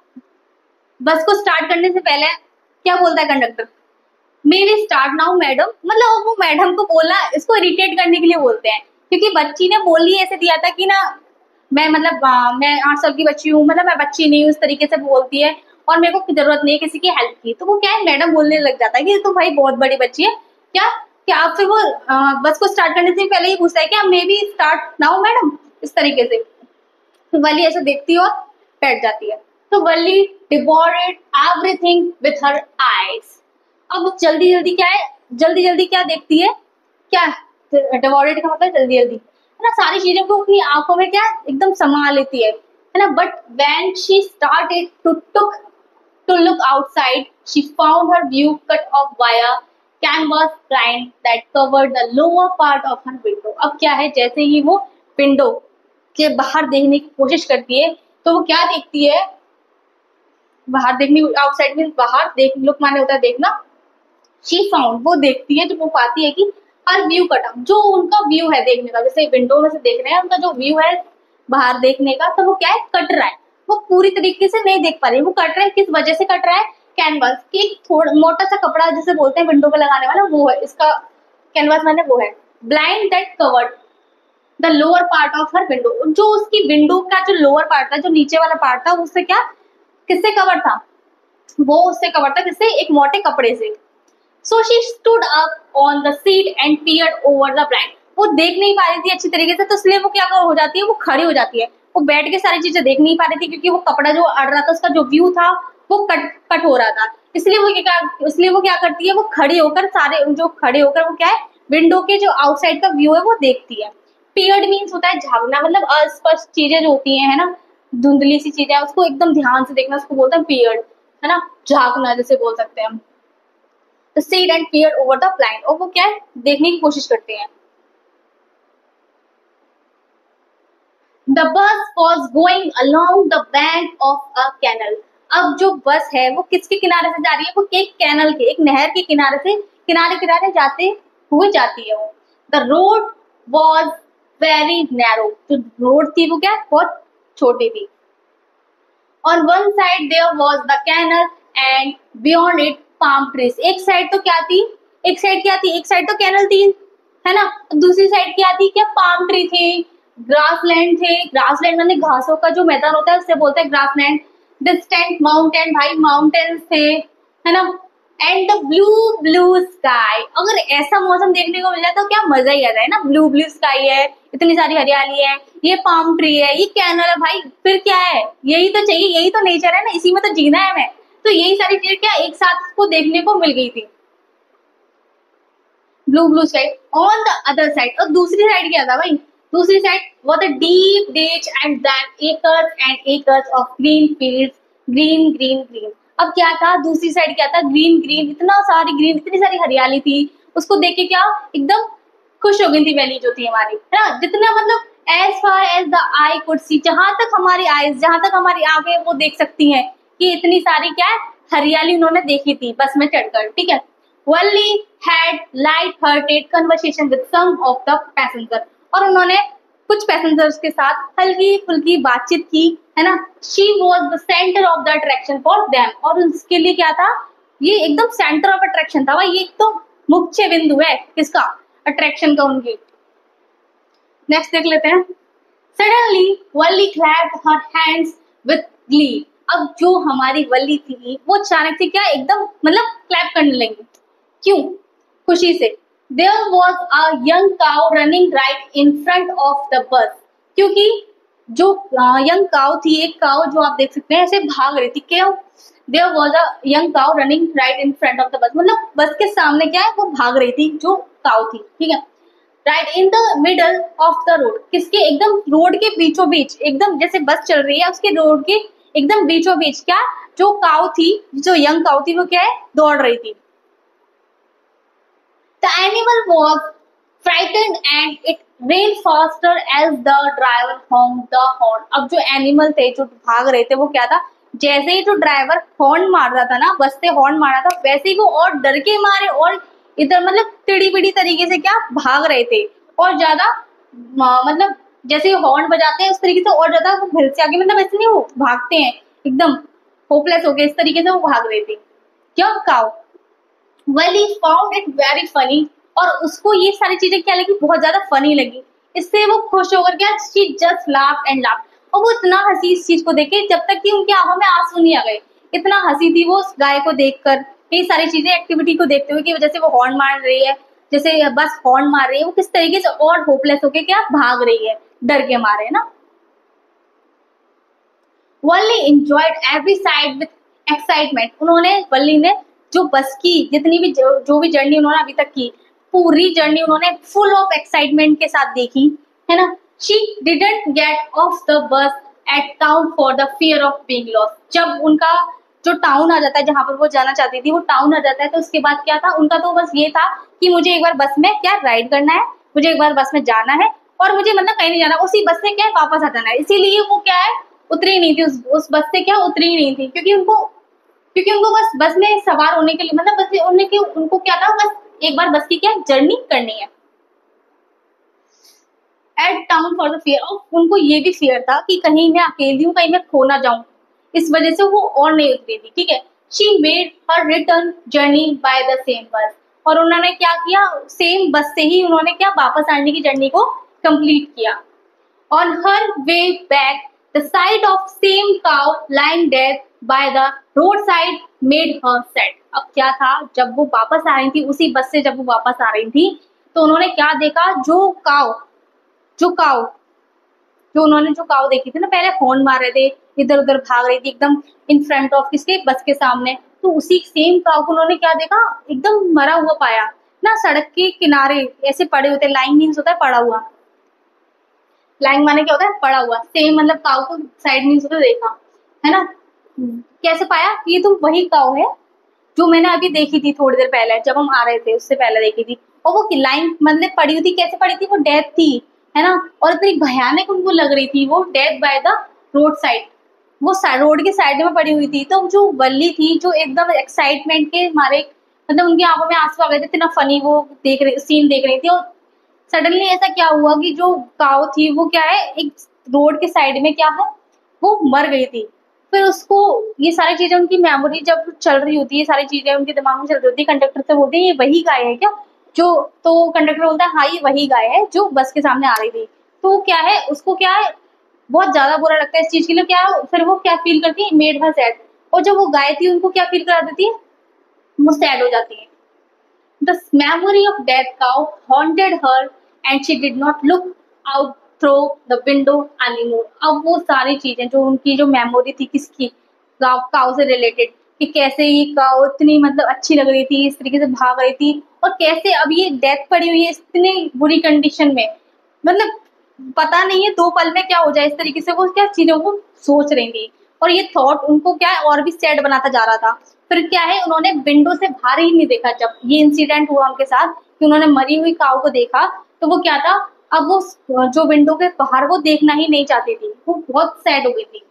बस को स्टार्ट करने से पहले क्या बोलता है conductor, may we start now madam, मतलब वो मैडम को बोला, इसको इरिटेट करने के लिए बोलते हैं, क्योंकि बच्ची ने बोल ही ऐसे दिया था कि ना मैं मतलब मैं 8 साल की बच्ची हूँ, मतलब मैं बच्ची नहीं हूँ, इस तरीके से बोलती है और मेरे को जरूरत नहीं है किसी की हेल्प की। तो वो क्या है, मैडम बोलने लग जाता है कि तो भाई बहुत बड़ी बच्ची है क्या, क्या फिर वो बस को स्टार्ट करने से पहले ही पूछता है कि may be start now madam, इस तरीके से। तो वली ऐसे देखती है और बैठ जाती है। तो वली डिवोरेड एवरीथिंग विथ हर आईज। अब जल्दी जल्दी क्या है, जल्दी जल्दी क्या देखती है, क्या डिवोरेड का मतलब जल्दी जल्दी है ना, सारी चीजों को अपनी आंखों में क्या एकदम समा लेती है ना। But when she started to look outside, she found her view cut off by a canvas blind that covered the lower part of her window. अब क्या है, जैसे ही वो विंडो के बाहर देखने की कोशिश करती है, तो वो क्या देखती है, बाहर देखने, आउटसाइड में बाहर देख, लुक माने होता है देखना, शी फाउंड वो देखती है, जो वो पाती है कि हर व्यू कट ऑफ, जो उनका व्यू है देखने का, जैसे विंडो में से देख रहे हैं, उनका जो व्यू है बाहर देखने का, तो वो क्या है, कट रहा है, वो पूरी तरीके से नहीं देख पा रही है। वो कट रहा है, किस वजह से कट रहा है, कैनवास की थोड़ा मोटा सा कपड़ा जिसे बोलते हैं विंडो पे लगाने वाला, वो है इसका कैनवास, मैंने वो है blind that covered the lower part of her window. जो उसकी विंडो का जो लोअर पार्ट था, जो नीचे वाला पार्ट था, उससे क्या, किससे कवर था, वो उससे कवर था किससे, एक मोटे कपड़े से। So she stood up on the seat and peered over the blind. वो देख नहीं पा रही थी अच्छी तरीके से, तो इसलिए वो क्या हो जाती है, वो खड़ी हो जाती है। वो बैठ के सारी चीजें देख नहीं पा रही थी, क्योंकि वो कपड़ा जो अड़ रहा था, उसका जो व्यू था वो कट हो रहा था। इसलिए वो क्या करती है, वो खड़ी होकर सारे जो खड़े होकर वो क्या है, विंडो के जो आउटसाइड का व्यू है वो देखती है। पीयर्ड मीन्स होता है झांकना, मतलब अस्पष्ट चीजें जो होती है ना, धुंधली सी चीजें, उसको एकदम ध्यान से देखना, उसको बोलते हैं पीयर्ड, है ना, झांकना जैसे बोल सकते हैं हम। तो seed and peer over the blind, और वो क्या है, देखने की कोशिश करते हैं। The bus was going along the bank of a canal. अब जो बस है वो किसके किनारे से जा रही है, वो एक कैनल के, एक नहर के किनारे से किनारे किनारे जाते हुए जाती है वो। The road was very narrow, जो रोड थी वो क्या बहुत छोटी थी। On one side there was the canal and beyond it palm trees। एक साइड तो क्या थी, एक साइड क्या थी, एक साइड तो कैनल थी, है ना, दूसरी साइड क्या थी, क्या पाम ट्री थे, ग्रासलैंड थे। ग्रासलैंड माने घासों का जो मैदान होता है उससे बोलते हैं ग्रासलैंड। डिस्टेंट माउंटेन, भाई माउंटेन्स थे, है ना। And the blue blue sky, अगर ऐसा मौसम देखने को मिल जाए तो क्या मजा ही आ जाए ना। ब्लू ब्लू स्काई है, इतनी सारी हरियाली है, ये पाम ट्री है, ये कैनल है, भाई फिर क्या है, यही तो चाहिए, यही तो नेचर है ना, इसी में तो जीना है हमें। तो यही सारी चीजें क्या एक साथ को देखने को मिल गई थी। Blue blue sky on the other side, और दूसरी साइड क्या था भाई, दूसरी साइड वो the deep ditch and then acres of green fields, green green green. अब क्या था, दूसरी साइड क्या था, ग्रीन ग्रीन, इतना सारी ग्रीन, इतनी सारी हरियाली थी। उसको देख के क्या एकदम खुश हो गई थी वैली जो थी हमारी, है ना। जितना मतलब as far as the eye could see, जहां तक हमारी आईज, जहां तक हमारी आंखें वो देख सकती हैं, कि इतनी सारी क्या है हरियाली उन्होंने देखी थी बस में चढ़कर, ठीक है। Wally had light-hearted conversation with some of the passengers, और उन्होंने कुछ पैसेंजर्स के साथ हल्की फुल्की बातचीत की, है ना। She was the center of the attraction for them, और उसके लिए क्या था, ये एकदम सेंटर ऑफ अट्रैक्शन था भाई, ये एक तो मुख्य बिंदु है किसका, अट्रैक्शन का उनकी। नेक्स्ट देख लेते हैं। Suddenly Wally clapped her hands with glee। अब जो हमारी वली थी वो अचानक से क्या एकदम मतलब क्लैप करने लगी, क्यों, खुशी से। There was a young cow running right in front of the bus, क्योंकि जो यंग काउ थी, एक काउ जो आप देख सकते हैं ऐसे भाग रही थी, क्यों। There was a young cow running right in front of the bus, मतलब बस के सामने क्या है वो भाग रही थी जो काउ थी, ठीक है। Right in the middle of the road, किसके एकदम रोड के बीचों बीच, एकदम जैसे बस चल रही है उसके रोड के एकदम बीचों बीच क्या, जो काउ थी, जो यंग काउ थी वो क्या है दौड़ रही थी। The animal was frightened and it ran faster as the driver honked the horn। अब जो एनिमल थे जो भाग रहे थे वो क्या था, जैसे ही जो ड्राइवर हॉर्न मार रहा था ना, बस से हॉर्न मारा था, वैसे ही वो और डर के मारे और इधर मतलब टिड़ी पिड़ी तरीके से क्या भाग रहे थे, और ज्यादा मतलब जैसे हॉर्न बजाते हैं उस तरीके से और ज्यादा वो भीड़ से आगे, मतलब ऐसे नहीं वो भागते हैं एकदम होपलेस हो गए, इस तरीके से वो भाग रहे थे, क्यों cow. Wali found it very funny, और उसको ये सारी चीजें क्या लगी, बहुत ज्यादा फनी लगी। इससे वो खुश होकर क्या, she just laugh and laugh, और वो इतना हंसी इस चीज को देख के, जब तक कि उनकी आंखों में आंसू नहीं आ गए। इतना हंसी थी वो उस गाय को देखकर, ये सारी चीजें एक्टिविटी को देखते हुए कि जैसे वो हॉर्न मार रही है, जैसे बस हॉर्न मार रही है, वो किस तरीके से और होपलेस होके क्या भाग रही है डर के मारे, है ना। वल्ली enjoyed every side with excitement, उन्होंने, वल्ली ने जो बस की जितनी भी जो भी जर्नी उन्होंने अभी तक की, पूरी जर्नी उन्होंने फुल ऑफ एक्साइटमेंट के साथ देखी, है ना। She didn't get off the bus at town for the fear of being lost, जब उनका जो टाउन आ जाता है जहां पर वो जाना चाहती थी, वो टाउन आ जाता है, तो उसके बाद क्या था उनका, तो बस ये था कि मुझे एक बार बस में क्या राइड करना है, मुझे एक बार बस में जाना है, और मुझे मतलब कहीं नहीं जाना, उसी बस से क्या है वापस आ जाना है। इसीलिए वो क्या है उतरी नहीं थी, उस बस से क्या उतरी नहीं थी, क्योंकि उनको बस में सवार होने के लिए, मतलब बस उनको क्या था, बस एक बार बस की क्या जर्नी करनी है। At town for the fear of, उनको ये भी फियर था कि कहीं मैं अकेली हूँ, कहीं मैं खो ना जाऊं, इस वजह से वो और नहीं उतरी थी, ठीक है। She made her return journey by the same बस, और उन्होंने क्या किया, सेम बस से ही उन्होंने क्या वापस आने की जर्नी को कंप्लीट किया। On her way back, the sight of same cow lying dead by the roadside made her sad. अब क्या था, जब वो वापस आ रही थी उसी बस से, जब वो वापस आ रही थी, तो उन्होंने क्या देखा, जो काव जो उन्होंने जो काव देखी थी ना, पहले हॉर्न मार रहे थे, इधर उधर भाग रही थी एकदम इन फ्रंट ऑफ किसके, बस के सामने, तो उसी सेम काव को उन्होंने क्या देखा, एकदम मरा हुआ पाया ना, सड़क के किनारे ऐसे पड़े होते, लाइन मीन्स होता है पड़ा हुआ, लाइन माने क्या होता है पड़ा हुआ, सेम मतलब काव को साइड मीन्स होता देखा, है ना। कैसे पाया, ये तो वही काव है जो मैंने अभी देखी थी थोड़ी देर पहले, जब हम आ रहे थे उससे पहले देखी थी, और वो लाइन मतलब पड़ी हुई थी, कैसे पड़ी थी, वो डेथ थी, है ना, और इतनी भयानक उनको लग रही थी, वो death by the road side, वो रोड के साइड में पड़ी हुई थी। तो जो वल्ली थी, जो एकदम एक्साइटमेंट के मारे, मतलब उनकी आंखों में आंसू आ गए थे, इतना फनी वो देख रही सीन देख रही थी, और सडनली ऐसा क्या हुआ कि जो काव थी वो क्या है, एक रोड के साइड में क्या है, वो मर गई थी। फिर उसको ये सारी चीजें, उनकी मेमोरी जब चल रही होती है, सारी चीजें उनके दिमाग में चल रही होती है, कंडक्टर से बोलते हैं ये वही गाय है क्या, जो, तो कंडक्टर बोलता है हाँ ये वही गाय है जो बस के सामने आ रही थी। तो क्या है, उसको क्या है बहुत ज्यादा बुरा लगता है इस चीज के लिए, क्या फिर वो क्या फील करती है, मेड हर सैड, और जब वो गाय थी उनको क्या फील करा देती है, वो सैड हो जाती है। The memory of dead cow haunted her and she did not look out through the window anymore. अब वो सारी चीजें जो उनकी जो मेमोरी थी किसकी, काव से रिलेटेड, कि कैसे ये काव इतनी मतलब अच्छी लग रही थी, इस तरीके से भाग रही थी, और कैसे अब ये डेथ पड़ी हुई है इतनी बुरी कंडीशन में, मतलब पता नहीं है दो पल में क्या हो जाए, इस तरीके से वो क्या चीजों को सोच रही थी, और ये थॉट उनको क्या है और भी सैड बनाता जा रहा था। फिर क्या है, उन्होंने विंडो से बाहर ही नहीं देखा, जब ये इंसिडेंट हुआ उनके साथ कि उन्होंने मरी हुई काऊ को देखा, तो वो क्या था, अब वो जो विंडो के बाहर वो देखना ही नहीं चाहती थी, वो बहुत सैड हो गई थी।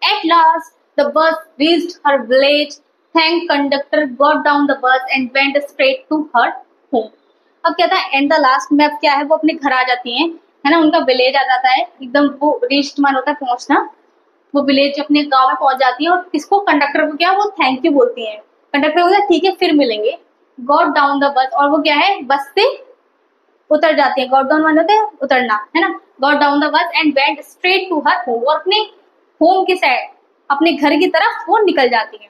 At last, the bus reached her village. Thank conductor got down the bus and went straight to her home. अब क्या था, एंड द लास्ट में अब क्या है, वो अपने घर आ जाती हैं, है ना, उनका विलेज आ जाता है एकदम, वो रीच्ड मान होता है पहुंचना, वो विलेज अपने गांव में पहुंच जाती है, और किसको, कंडक्टर को क्या वो थैंक यू बोलती हैं। कंडक्टर बोलता है ठीक है फिर मिलेंगे। गॉट डाउन द बस, और वो क्या है बस से उतर जाती है, गॉट डाउन मान होता है उतरना, है ना। Got down the bus and went straight to her home, और अपने होम के साइड, अपने घर की तरफ वो निकल जाती है।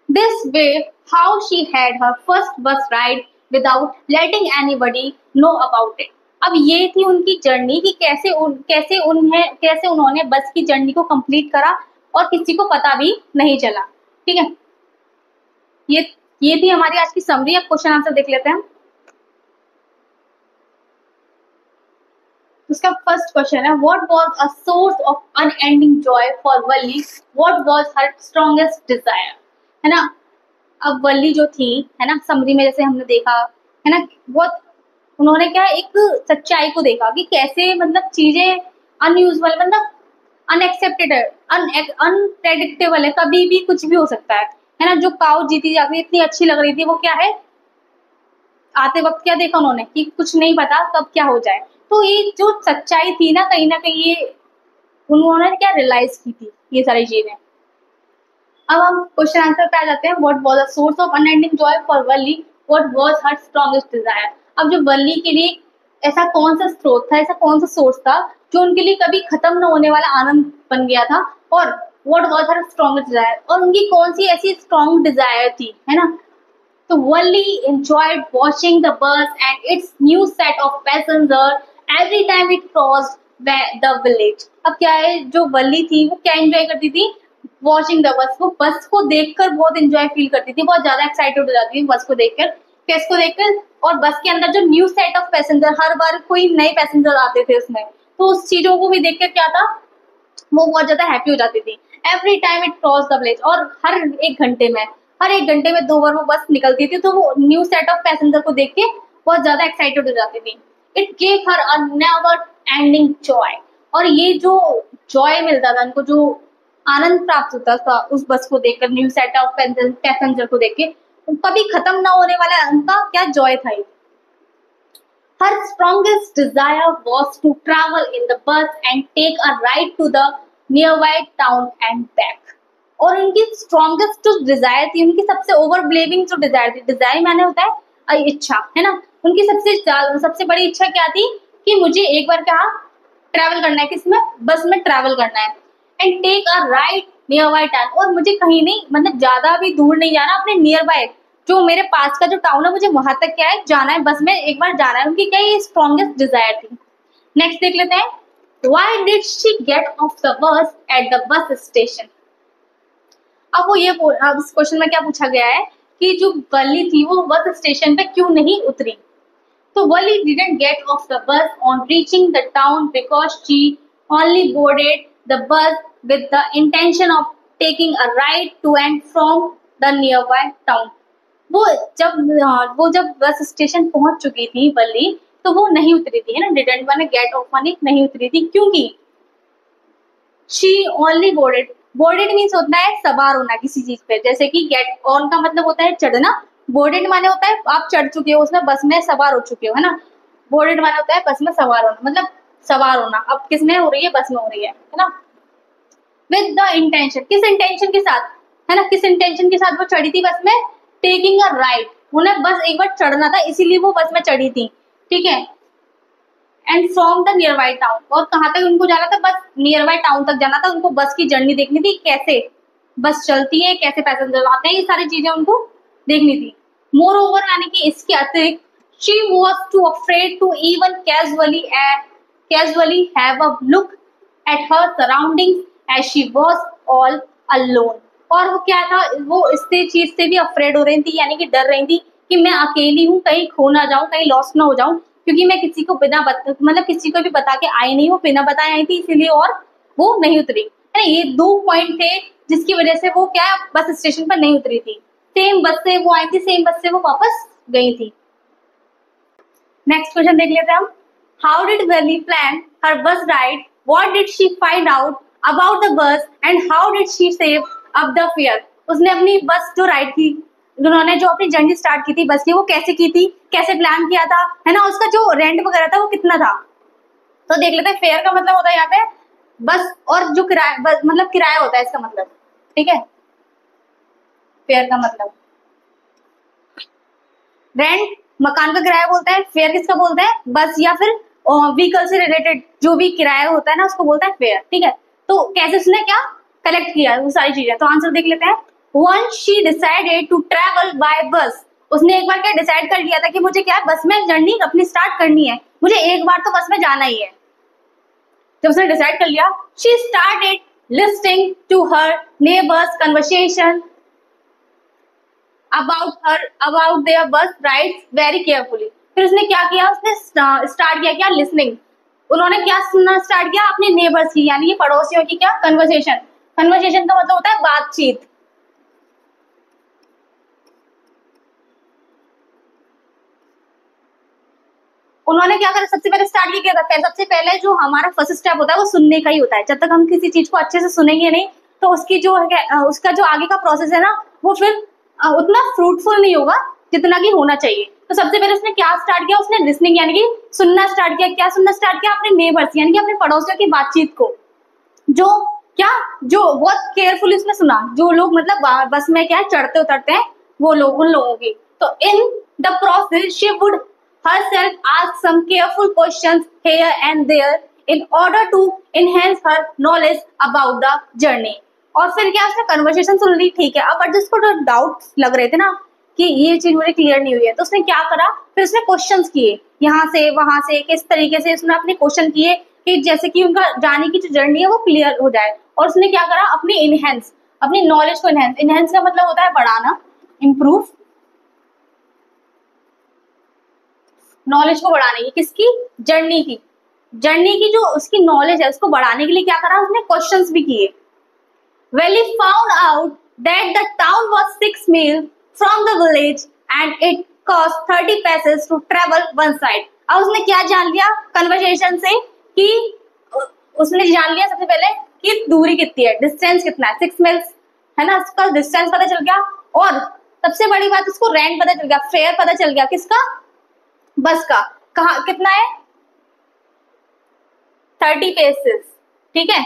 This way how she had her first bus ride without letting anybody know about it. अब ये थी उनकी जर्नी कि कैसे उन्होंने बस की जर्नी को कंप्लीट करा और किसी को पता भी नहीं चला। ठीक है, ये थी हमारी आज की समरी। अब क्वेश्चन आंसर देख लेते हैं। उसका फर्स्ट क्वेश्चन है, what was a source of unending joy for Valli, what was her strongest desire, है ना। अब वल्ली जो थी, है ना, समरी में जैसे हमने देखा, है ना, बहुत उन्होंने क्या एक सच्चाई को देखा कि कैसे मतलब चीजें अनयूजुअल, मतलब अनएक्सेप्टेड है, अनप्रेडिक्टेबल है, कभी भी कुछ भी हो सकता है ना। जो काउ जीती जाती इतनी अच्छी लग रही थी, वो क्या है आते वक्त क्या देखा उन्होंने कि कुछ नहीं पता कब क्या हो जाए। तो ये जो सच्चाई थी ना कहीं ये उन्होंने क्या रियलाइज की थी ये सारी चीजें। अब हम क्वेश्चन आंसर पे आ जाते हैं। What was the source of unending joy for Valli, what was her strongest desire. अब जो वल्ली के लिए ऐसा कौन सा स्रोत था, ऐसा कौन सा सोर्स था जो उनके लिए कभी खत्म न होने वाला आनंद बन गया था, और what was her strongest desire, और उनकी कौन सी ऐसी स्ट्रॉन्ग डिजायर थी, है ना। तो वल्ली enjoyed watching the bus and its new set of passengers every time it crossed the village। अब क्या है, जो वल्ली थी वो क्या एंजॉय करती थी, वॉचिंग द बस, वो बस को देखकर बहुत एंजॉय फील करती थी, बहुत ज्यादा एक्साइटेड हो जाती थी बस को देखकर, किसको देखकर, और बस के अंदर जो न्यू सेट ऑफ पैसेंजर, हर बार कोई नए पैसेंजर आते थे उसमें, तो उस चीजों को भी देखकर क्या था, वो बहुत ज्यादा हैप्पी हो जाती थी। Every time it cross the village, और हर एक घंटे में 2 बार वो बस निकलती थी, तो वो न्यू सेट ऑफ पैसेंजर को देख के बहुत ज्यादा एक्साइटेड हो जाती थी। It gave her a never ending Joy, और ये जो जॉय मिलता था उनको, जो आनंद प्राप्त होता था उस बस को देखकर, न्यू सेट ऑफ पैसेंजर को देख के, कभी खत्म ना होने वाला उनका क्या जॉय था ये। Her strongest desire was to travel in the bus and take a ride to the nearby town and back। और उनकी स्ट्रॉन्गेस्ट जो डिजायर थी, उनकी सबसे ओवरब्लेविंग जो डिजायर थी, डिजायर माने होता है इच्छा, है ना, उनकी सबसे बड़ी इच्छा क्या थी कि मुझे एक बार क्या ट्रैवल करना है, किसमें, बस में ट्रैवल करना है, and take a ride nearby town, और मुझे कहीं नहीं, मतलब ज्यादा भी दूर नहीं जाना, अपने नियर बाय जो मेरे पास का जो टाउन है, मुझे वहां तक क्या है जाना है, बस में एक बार जाना है, उनकी क्या ये स्ट्रॉन्गेस्ट डिजायर थी। नेक्स्ट देख लेते हैं, why did she get off the bus at the bus station. अब वो ये इस क्वेश्चन में क्या पूछा गया है कि जो वल्ली थी वो बस स्टेशन पे क्यों नहीं उतरी। तो Valli didn't get off the bus on reaching the town because she only boarded the bus with the intention of taking a ride to and from the nearby town. वो जब बस स्टेशन पहुंच चुकी थी वल्ली, तो वो नहीं उतरी थी, है ना, डिडंट माने गेट ऑफ माने नहीं उतरी थी, क्योंकि शी ओनली बोर्डेड मीन्स होता है सवार होना किसी चीज पे, जैसे कि गेट ऑन का मतलब होता है चढ़ना, बोर्डेड माने होता है आप चढ़ चुके हो उसमें, बस में सवार हो चुके हो, है ना। बोर्डेड माने होता है बस में सवार होना, मतलब सवार होना, अब किस में हो रही है, बस में हो रही है ना। विद द इंटेंशन, किस इंटेंशन के साथ, है ना, किस इंटेंशन के साथ वो चढ़ी थी बस में, टेकिंग अ राइड, उन्हें बस एक बार चढ़ना था, इसीलिए वो बस में चढ़ी थी, ठीक है। And from the nearby town, और कहाँ तक उनको जाना था, बस नियर बाय टाउन तक जाना था, उनको बस की जर्नी देखनी थी, कैसे बस चलती है, कैसे पैसेंजर आते हैं, ये सारी चीजें उनको देखनी थी। मोर ओवर यानी कि इसके अतिरिक्त she was too afraid to even casually have a look at her surroundings as she was all alone. और वो क्या था, वो इस चीज से भी अफ्रेड हो रही थी, यानी कि डर रही थी कि मैं अकेली हूँ, कहीं खो ना जाऊं, कहीं लॉस्ट ना हो जाऊं, क्योंकि मैं किसी को मतलब किसी को भी बता के आई नहीं, वो बिना बताए आई थी, इसीलिए और वो नहीं उतरी, है ना। ये 2 पॉइंट थे जिसकी वजह से वो क्या बस स्टेशन पर नहीं उतरी थी। सेम बस से वो आई थी, सेम बस से वो वापस गई थी। नेक्स्ट क्वेश्चन देख लेते हैं हम। हाउ डिड वल्ली प्लान हर बस ride, what did she find out about the bus, and how did she save up the fair. उसने अपनी बस जो राइड की, उन्होंने जो अपनी जर्नी स्टार्ट की थी बस की, वो कैसे की थी, कैसे प्लान किया था, है ना, उसका जो रेंट वगैरह था वो कितना था। तो देख लेते हैं, फेयर का मतलब होता है यहाँ पे बस, और जो किराया मतलब किराया होता है इसका मतलब, ठीक है। फेयर का मतलब रेंट मकान का किराया बोलते हैं, फेयर किसका बोलते हैं, बस या फिर व्हीकल से रिलेटेड जो भी किराया होता है ना उसको बोलता है फेयर, ठीक है। तो कैसे उसने क्या कलेक्ट किया वो सारी चीजें, तो आंसर देख लेते हैं। Once she decided to travel by bus, उसने एक बार क्या डिसाइड कर लिया था कि मुझे क्या बस में जर्नी अपनी स्टार्ट करनी है, मुझे एक बार तो बस में जाना ही है। जब उसने डिसाइड कर लिया, she started listening to her neighbors conversation about their bus rides very carefully। फिर उसने क्या किया, उसने स्टार्ट किया क्या, लिसनिंग। उन्होंने क्या सुनना स्टार्ट किया, अपने नेबर्स की यानी कि पड़ोसियों की क्या कन्वर्सेशन। कन्वर्सेशन का मतलब होता है बातचीत। उन्होंने क्या करा, सबसे पहले स्टार्ट किया था, सबसे पहले जो हमारा फर्स्ट स्टेप होता है वो सुनने का ही होता है। जब तक हम किसी चीज को अच्छे से सुनेंगे नहीं, तो उसकी जो है उसका जो आगे का प्रोसेस है ना, वो फिर उतना फ्रूटफुल नहीं होगा जितना कि होना चाहिए। तो सबसे पहले उसने क्या स्टार्ट किया, उसने लिसनिंग यानी कि सुनना स्टार्ट किया। क्या सुनना स्टार्ट किया, अपने नेबर्स यानी कि अपने पड़ोसियों की बातचीत को, जो क्या जो बहुत केयरफुली उसने सुना, जो लोग मतलब बस में क्या है चढ़ते उतरते हैं वो लोग, उन लोगों की। तो in the process she would herself ask some careful questions here and there in order to enhance her knowledge about the journey। और फिर क्या उसने कन्वर्सेशन सुन ली, ठीक है, अब जिसको तो डाउट लग रहे थे ना कि ये चीज मुझे क्लियर नहीं हुई है, तो उसने क्या करा, फिर उसने क्वेश्चंस किए यहाँ से वहां से, किस तरीके से उसने अपने क्वेश्चन किए कि जैसे कि उनका जाने की जो जर्नी है वो क्लियर हो जाए। और उसने क्या करा, अपनी नॉलेज को इनहेंस का मतलब होता है बढ़ाना, इम्प्रूव, नॉलेज को बढ़ाने की, किसकी, जर्नी की जो उसकी नॉलेज है उसको बढ़ाने के लिए क्या करा, उसने क्वेश्चंस भी किए। Well, he found out that the town was 6 miles from the village and it cost 30 paise to travel one side। अब उसने क्या जान लिया कन्वर्सेशन से कि उसने जान लिया सबसे पहले कि दूरी कितनी है, डिस्टेंस कितना है, 6 miles है ना, उसका डिस्टेंस पता चल गया। और सबसे बड़ी बात उसको रेंट पता चल गया, फेयर पता चल गया, किसका, बस का, कहाँ कितना है, 30 paise। ठीक है,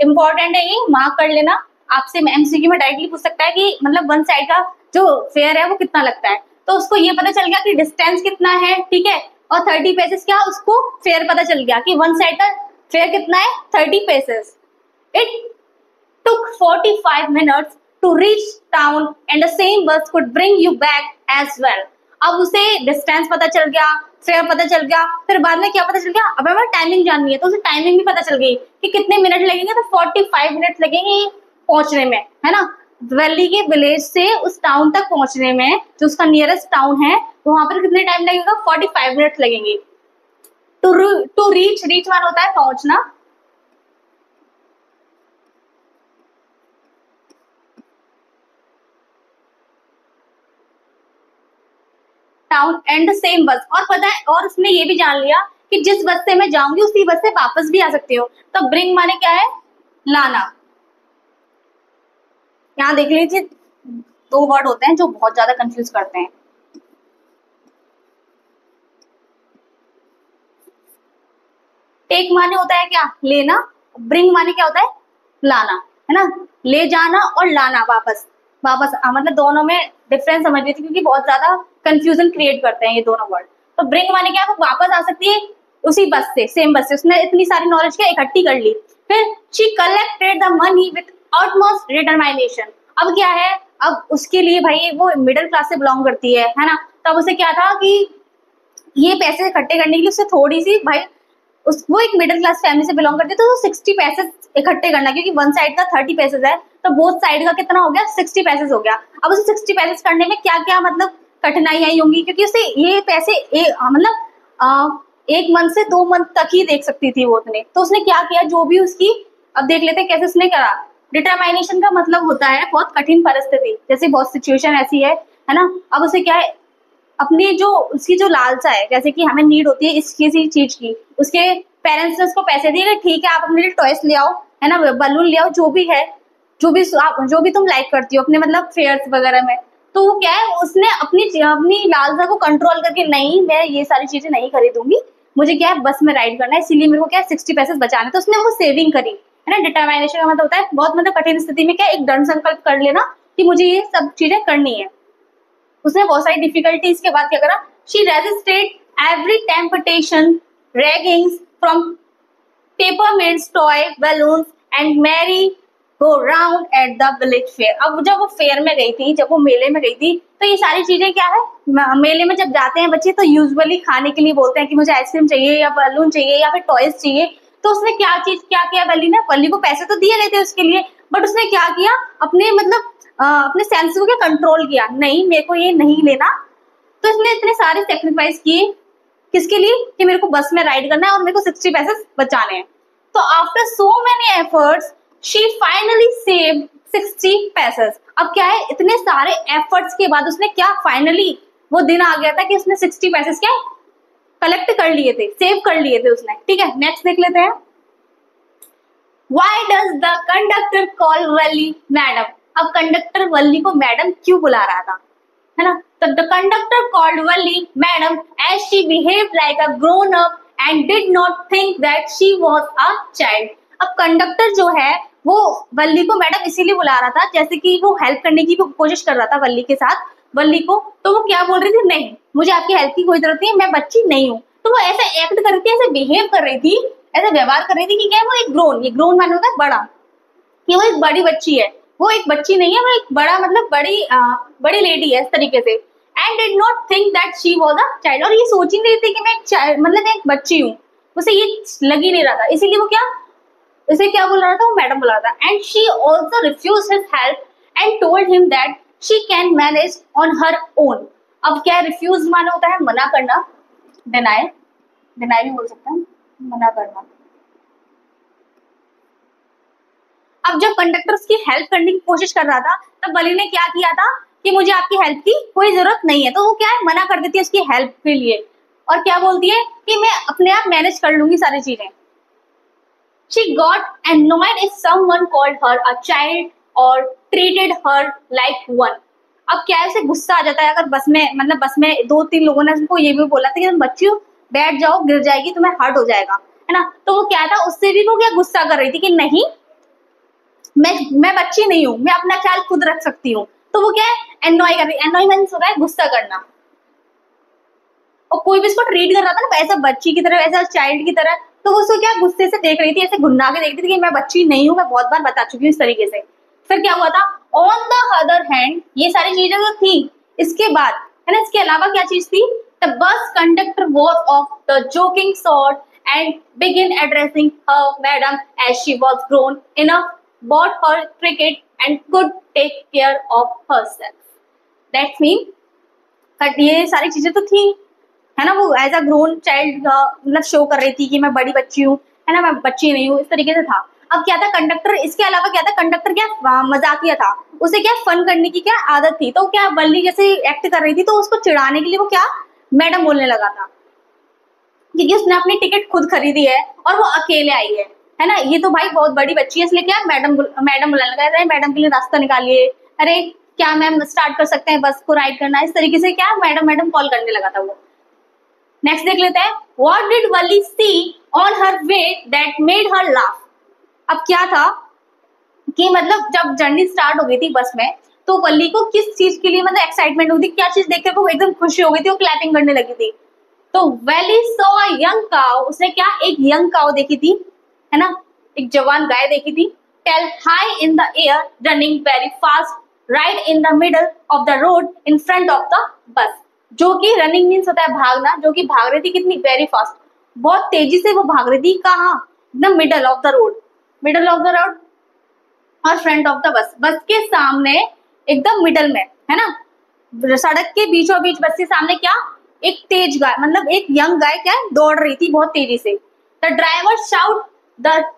इंपॉर्टेंट है, ये मार्क कर लेना, आपसे एमसीक्यू में डायरेक्टली पूछ सकता है कि मतलब वन साइड का जो फेयर है वो कितना लगता है। तो उसको ये पता चल गया कि डिस्टेंस कितना है, ठीक है, और 30 पैसेस क्या, उसको फेयर पता चल गया कि वन साइड का फेयर कितना है, 30 पैसेस। It took 45 minutes to reach town and the same bus could bring you back as well। अब उसे डिस्टेंस पता चल गया, फेयर पता चल गया, फिर बाद में क्या पता चल गया, अब हमें टाइमिंग जाननी है तो उसे टाइमिंग भी पता चल गई कि कितने मिनट लगेंगे, तो 45 मिनट लगेंगे पहुंचने में, है ना, वैली के विलेज से उस टाउन तक पहुंचने में, जो उसका नियरेस्ट टाउन है तो वहां पर कितने टाइम लगेगा, 45 मिनट लगेंगे। टू रीच मान होता है पहुंचना, टाउन एंड सेम बस। और पता है, और उसने ये भी जान लिया कि जिस बस से मैं जाऊंगी उसी बस से वापस भी आ सकती हूँ। तो ब्रिंग माने क्या है, लाना। यहाँ देख लीजिए 2 वर्ड होते हैं जो बहुत ज्यादा कंफ्यूज करते हैं। टेक माने होता है क्या, लेना, ब्रिंग माने क्या होता है, लाना, है ना, ले जाना और लाना वापस मतलब दोनों में डिफरेंस समझ लीजिए क्योंकि बहुत ज्यादा कंफ्यूजन क्रिएट करते हैं ये दोनों वर्ड। तो ब्रिंग माने क्या, वो वापस आ सकती है उसी बस से, सेम बस से, उसने इतनी सारी नॉलेज क्या इकट्ठी कर ली। फिर she collected the money with utmost determination. अब क्या है, अब उसके लिए भाई वो मिडिल क्लास से बिलोंग करती है ना, तब उसे क्या था कि ये पैसे इकट्ठे करने के लिए उसे थोड़ी सी भाई वो एक मिडिल क्लास फैमिली से बिलोंग करती है, तो 60 पैसे इकट्ठे करना, क्योंकि वन साइड का 30 पैसेज है तो बोथ साइड का कितना हो गया, 60 पैसेज हो गया। अब उसे 60 पैसेज करने में क्या क्या मतलब कठिनाई आई होंगी, क्योंकि उसे ये पैसे मतलब 1 मंथ से 2 मंथ तक ही देख सकती थी वो उतने। तो उसने क्या किया, जो भी उसकी, अब देख लेते हैं कैसे उसने करा। डिटरमाइनेशन का मतलब होता है बहुत कठिन परिस्थिति, जैसे बहुत सिचुएशन ऐसी है ना। अब उसे क्या है, अपनी जो उसकी जो लालसा है, जैसे कि हमें नीड होती है इस किसी चीज की, उसके पेरेंट्स ने उसको पैसे दिए कि ठीक है आप अपने लिए टॉयस ले आओ, है ना, बलून ले आओ, जो भी है, जो भी तुम लाइक करती हो अपने मतलब फेयर्स वगैरह में। तो वो क्या है, उसने अपनी लालसा को कंट्रोल करके, नहीं मैं ये सारी चीजें नहीं खरीदूंगी, मुझे क्या है बस में राइड करना है, इसीलिए मेरे को क्या है 60 पैसे बचाने। तो उसने वो सेविंग करी, है ना। डिटरमाइनेशन का मतलब होता है बहुत मतलब कठिन स्थिति में क्या एक दृढ़ संकल्प कर लेना कि मुझे ये सब चीजें करनी है। उसने बहुत सारी डिफिकल्टीज के बाद क्या करा, she resisted every temptation, ragings from peppermints, toy balloons and merry go round at the village fair. अब जब वो फेयर में गई थी, जब वो मेले में गई थी, तो ये सारी चीजें क्या है, मेले में जब जाते हैं बच्चे तो यूजुअली खाने के लिए बोलते हैं कि मुझे आइसक्रीम चाहिए या बैलून चाहिए या फिर टॉयज चाहिए। तो उसने क्या किया वल्ली को पैसे तो दिए गए थे उसके लिए, बट उसने क्या किया, अपने मतलब अपने सेंस को क्या कंट्रोल किया, नहीं मेरे को ये नहीं लेना। तो इसने इतने सारे सेक्रीफाइस किए किसके लिए, कि मेरे को बस में राइड करना है और मेरे को 60 पैसे बचाने हैं। तो after so many efforts she finally saved 60 पैसे। अब क्या है, इतने सारे एफर्ट्स के बाद उसने क्या, फाइनली वो दिन आ गया था कि उसने 60 पैसे क्या कलेक्ट कर लिए थे, सेव कर लिए थे उसने। ठीक है, नेक्स्ट देख लेते हैं। Why does the conductor call Wally madam? अब कंडक्टर वल्ली को मैडम क्यों बुला रहा था, है ना। तो the conductor called Valli madam as she behaved like a grown up and did not think that she was a child. अब कंडक्टर जो है वो वल्ली को मैडम इसीलिए बुला रहा था, जैसे कि वो हेल्प करने की कोशिश कर रहा था वल्ली के साथ, वल्ली को। तो वो क्या बोल रही थी, नहीं मुझे आपकी हेल्प की कोई जरूरत नहीं है, मैं बच्ची नहीं हूँ। तो वो ऐसा एक्ट कर रही थी, ऐसे बिहेव कर रही थी, ऐसा व्यवहार कर रही थी कि क्या वो एक ग्रोन, ये ग्रोन माने होता है बड़ा, कि वो एक बड़ी बच्ची है, वो एक बच्ची नहीं है, वो एक बड़ा मतलब बड़ी लेडी है इस तरीके से। And did not think that she was a child, और ये सोच ही नहीं रही थी कि मैं एक मतलब एक बच्ची हूँ, उसे ये लग ही नहीं रहा था। इसीलिए वो क्या, उसे क्या बोल रहा था, वो मैडम बोल रहा था। And she also refuse his help and told him that she can manage on her own. अब क्या रिफ्यूज माना होता है मना करना, डिनाई, डिनाई भी बोल सकते हैं, मना करना। अब जब कंडक्टर उसकी हेल्प करने की कोशिश कर रहा था, तब वली ने क्या किया था कि मुझे आपकी हेल्प की कोई जरूरत नहीं है, तो वो क्या है मना कर देती है उसकी हेल्प के लिए, और क्या बोलती है कि मैं अपने आप मैनेज कर लूंगी सारी चीजें। She got annoyed if someone called her a child or treated her like one. अब क्या है, उसे गुस्सा आ जाता है अगर बस में, मतलब बस में 2-3 लोगों ने उसको ये भी बोला था कि तुम बच्ची हो, बैठ जाओ, गिर जाएगी, तुम्हें हर्ट हो जाएगा, है ना। तो वो क्या था, उससे भी वो क्या गुस्सा कर रही थी कि नहीं मैं बच्ची नहीं हूँ, मैं अपना ख्याल खुद रख सकती हूँ। तो वो क्या है, एनॉय कर रही, एनॉय मींस होता है गुस्सा करना। और कोई भी इसको ट्रीट कर रहा था ना ऐसा बच्ची की तरह, ऐसा चाइल्ड की तरह, तो वो उसको क्या गुस्से से देख रही थी, ऐसे घुन्ना के देख रही थी कि मैं बच्ची नहीं हूँ, मैं बहुत बार बता चुकी हूँ इस तरीके से। फिर क्या हुआ था, ऑन द अदर हैंड, ये सारी चीजें तो थी, इसके बाद है ना, इसके अलावा क्या चीज थी, the bus conductor was of the joking sort and begin addressing her madam as she was grown enough, bought her cricket and could take care of herself. That's mean, but ये सारी चीजें तो थी, है ना, वो एज अ ग्रोन चाइल्ड मतलब शो कर रही थी कि मैं बड़ी बच्ची हूँ, है ना, मैं बच्ची नहीं हूँ, इस तरीके से था। अब क्या था कंडक्टर, इसके अलावा क्या था, कंडक्टर क्या मजाकिया था, उसे क्या फन करने की क्या आदत थी। तो क्या वल्ली जैसे एक्ट कर रही थी, तो उसको चिढ़ाने के लिए वो क्या मैडम बोलने लगा था, क्योंकि उसने अपनी टिकट खुद खरीदी है और वो अकेले आई है ना, ये तो भाई बहुत बड़ी बच्ची है, इसलिए क्या मैडम बुलाने लगा, अरे मैडम के लिए रास्ता निकालिए, अरे क्या मैम स्टार्ट कर सकते हैं बस को राइड करना, इस तरीके से क्या मैडम कॉल करने लगा था वो। नेक्स्ट देख लेते हैं, what did Valli see on her way that made her laugh. अब क्या था कि मतलब जब जर्नी स्टार्ट हो गई थी बस में, तो वली को किस चीज के लिए मतलब एक्साइटमेंट हुई थी, क्या चीज देख के वो एकदम खुशी हो गई थी, वो क्लैपिंग करने लगी थी। तो वली सॉ अ यंग काउ, उसने क्या एक यंग काउ देखी थी, है ना, एक जवान गाय देखी थी, tail high in the air running very fast right in the middle of the road in front of the bus. जो कि रनिंग मीन्स होता है भागना, जो कि भाग रही थी कितनी, वेरी फास्ट, बहुत तेजी से वो भाग रही थी, कहाँ, the middle of the road, middle of the road और फ्रंट ऑफ द बस, बस के सामने एकदम मिडल में, है ना, सड़क के बीचों बीच बस के सामने क्या एक तेज गाय, मतलब एक यंग गाय क्या दौड़ रही थी बहुत तेजी से। The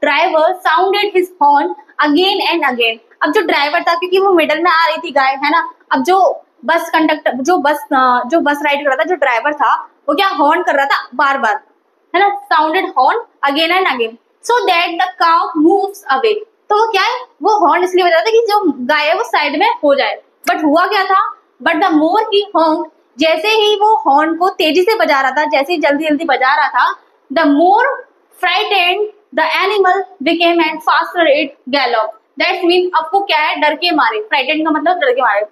driver sounded his horn again and again. अब जो ड्राइवर था, क्योंकि वो मिडल में आ रही थी गाय, है ना, अब जो बस कंडक्टर, जो बस राइड कर रहा था, जो ड्राइवर था, वो क्या हॉर्न कर रहा था बार बार, है ना, sounded horn again and again so that the cow moves away. तो वो क्या है, वो हॉर्न इसलिए बजा रहा था कि जो गाय है वो साइड में हो जाए। बट हुआ क्या था, but the more he horn, जैसे ही वो हॉर्न को तेजी से बजा रहा था, जैसे ही जल्दी जल्दी बजा रहा था, the more frightened the animal became and faster it gallop. That's mean, अब वो क्या है, डर के मारे, फ्राइटेंड का मतलब डर के मारे।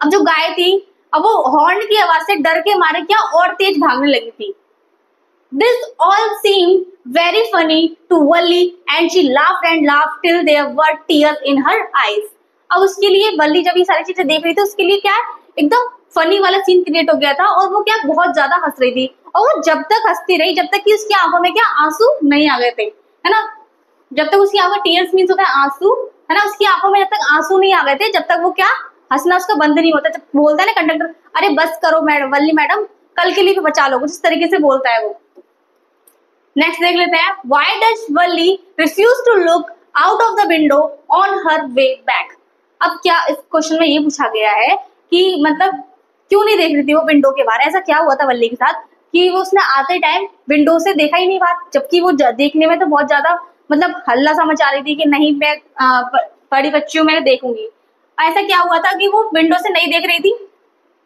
अब जो गाय थी, अब वो हॉर्न की आवाज से डर के मारे क्या और तेज भागने लगी थी। This all seemed very funny to Valli and she laughed and laughed till there were tears in her eyes. अब उसके लिए वली जब ये सारी चीजें देख रही थी, उसके लिए क्या एकदम फनी वाला सीन क्रिएट हो गया था, और वो क्या बहुत ज्यादा हंस रही थी, और वो जब तक हंसती रही जब तक कि उसकी आंखों में क्या आंसू नहीं आ गए थे, है ना, जब तक उसकी आंखों, टीयर्स मीन्स होता है आंसू, है ना, उसकी आंखों में जब तक आंसू नहीं आ गए थे, जब तक वो क्या हंसना उसका बंद नहीं होता। जब बोलता है ना कंडक्टर, अरे बस करो मैडम, वल्ली मैडम कल के लिए भी बचा लो, कुछ इस तरीके से बोलता है वो। नेक्स्ट देख लेते हैं, why does Valli refuse to look out of the window on her way back. अब क्या इस क्वेश्चन में ये पूछा गया है कि मतलब क्यों नहीं देख रही थी वो विंडो के बाहर, ऐसा क्या हुआ था वल्ली के साथ कि वो उसने आते टाइम विंडो से देखा ही नहीं बाहर, जबकि वो देखने में तो बहुत ज्यादा मतलब हल्ला सा मचा रही थी कि नहीं मैं बड़ी बच्ची हूँ, मैं देखूंगी। ऐसा क्या हुआ था कि वो विंडो से नहीं देख रही थी।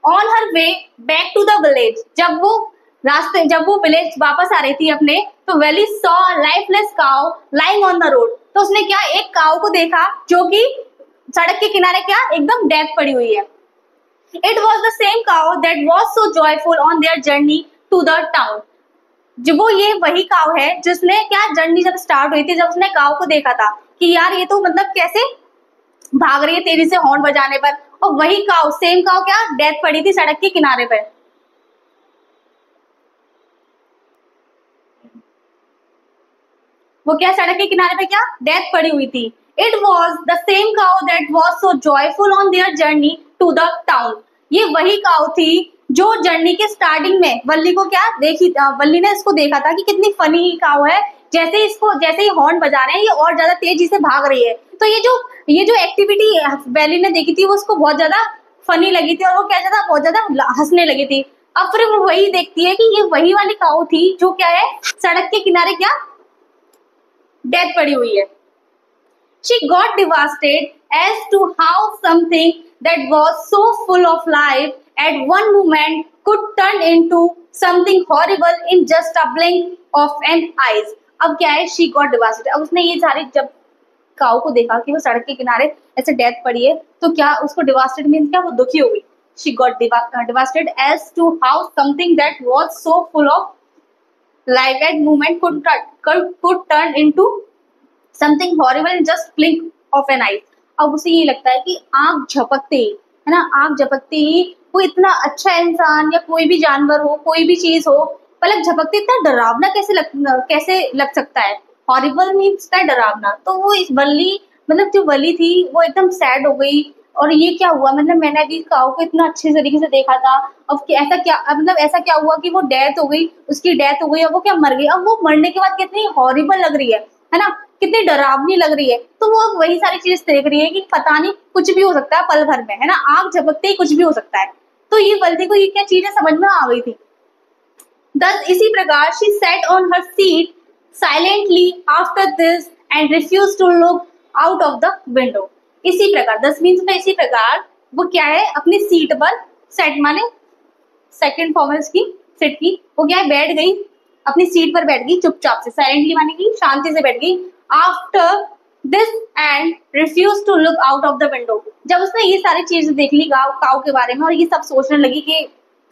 On her way back to the village, जब वो विलेज वापस आ रही थी अपने, तो Valli saw lifeless cow lying on the road, तो उसने क्या एक काउ को देखा जो कि सड़क के किनारे क्या एकदम डेथ पड़ी हुई है। It was the same cow that was so joyful on their journey to the town, जो वो ये वही काउ है जिसने क्या जर्नी जब स्टार्ट हुई थी, जब उसने काउ को देखा था कि यार ये तो मतलब कैसे भाग रही है तेजी से हॉर्न बजाने पर, और वही काउ सेम काउ क्या डेथ पड़ी थी सड़क के किनारे पर। वो क्या सड़क के किनारे पे क्या डेथ पड़ी हुई थी। It was the same cow that was so joyful on their journey to the town, ये वही काउ थी जो जर्नी के स्टार्टिंग में वल्ली को क्या देखी, वल्ली ने इसको देखा था कि कितनी फनी काउ है, जैसे ही हॉर्न बजा रहे हैं ये और ज्यादा तेजी से भाग रही है। तो ये जो एक्टिविटी वैली ने देखी थी वो उसको बहुत ज्यादा फनी लगी थी और वो क्या ज्यादा बहुत ज्यादा हंसने लगी थी। अब फिर वो वही देखती है कि ये वही वाली काउ थी जो क्या है सड़क के किनारे क्या डेथ पड़ी हुई है। She got devastated as to how something that was so full of life at one moment could turn into something horrible in just a blink of an eyes. अब क्या है she got devastated, अब उसने ये सारी जब काऊ को देखा कि वो सड़क के किनारे ऐसे डेथ पड़ी है तो क्या उसको devastated मीन्स क्या वो दुखी हो गई। She got devastated as to how something that was so full of life at moment could turn into something horrible in just blink of an eye। अब उसे ये लगता है कि आंख झपकते ही है ना, आंख झपकते ही कोई इतना अच्छा इंसान या कोई भी जानवर हो कोई भी चीज हो पलक झपकते इतना डरावना कैसे लग सकता है। हॉरिबल मीन्स है डरावना। तो वो इस वल्ली मतलब जो वली थी वो एकदम सैड हो गई और ये क्या हुआ, मतलब मैंने अभी काऊ को इतना अच्छे तरीके से देखा था, अब ऐसा क्या हुआ कि वो डेथ हो गई, उसकी डेथ हो गई, अब वो क्या मर गई। अब वो मरने के बाद कितनी हॉरिबल लग रही है ना, कितनी डरावनी लग रही है। तो वो अब वही सारी चीज देख रही है कि पता नहीं कुछ भी हो सकता है पल भर में, है ना, आग झपकते ही कुछ भी हो सकता है। तो ये वल्दी को ये क्या चीजें समझ में आ गई थी। Thus इसी प्रकार she sat on her seat silently after this and refused to look out of the window। इसी प्रकार 10 मीन्स में इसी प्रकार वो क्या है अपनी सीट पर, सेट माने सेकंड फॉर्मल्स की सिट की, वो क्या है बैठ गई अपनी सीट पर बैठ गई चुपचाप से, साइलेंटली माने की शांति से बैठ गई। After this and refuse to look out of the window, जब उसने ये सारी चीजें देख ली काऊ के बारे में और ये सब सोचने लगी कि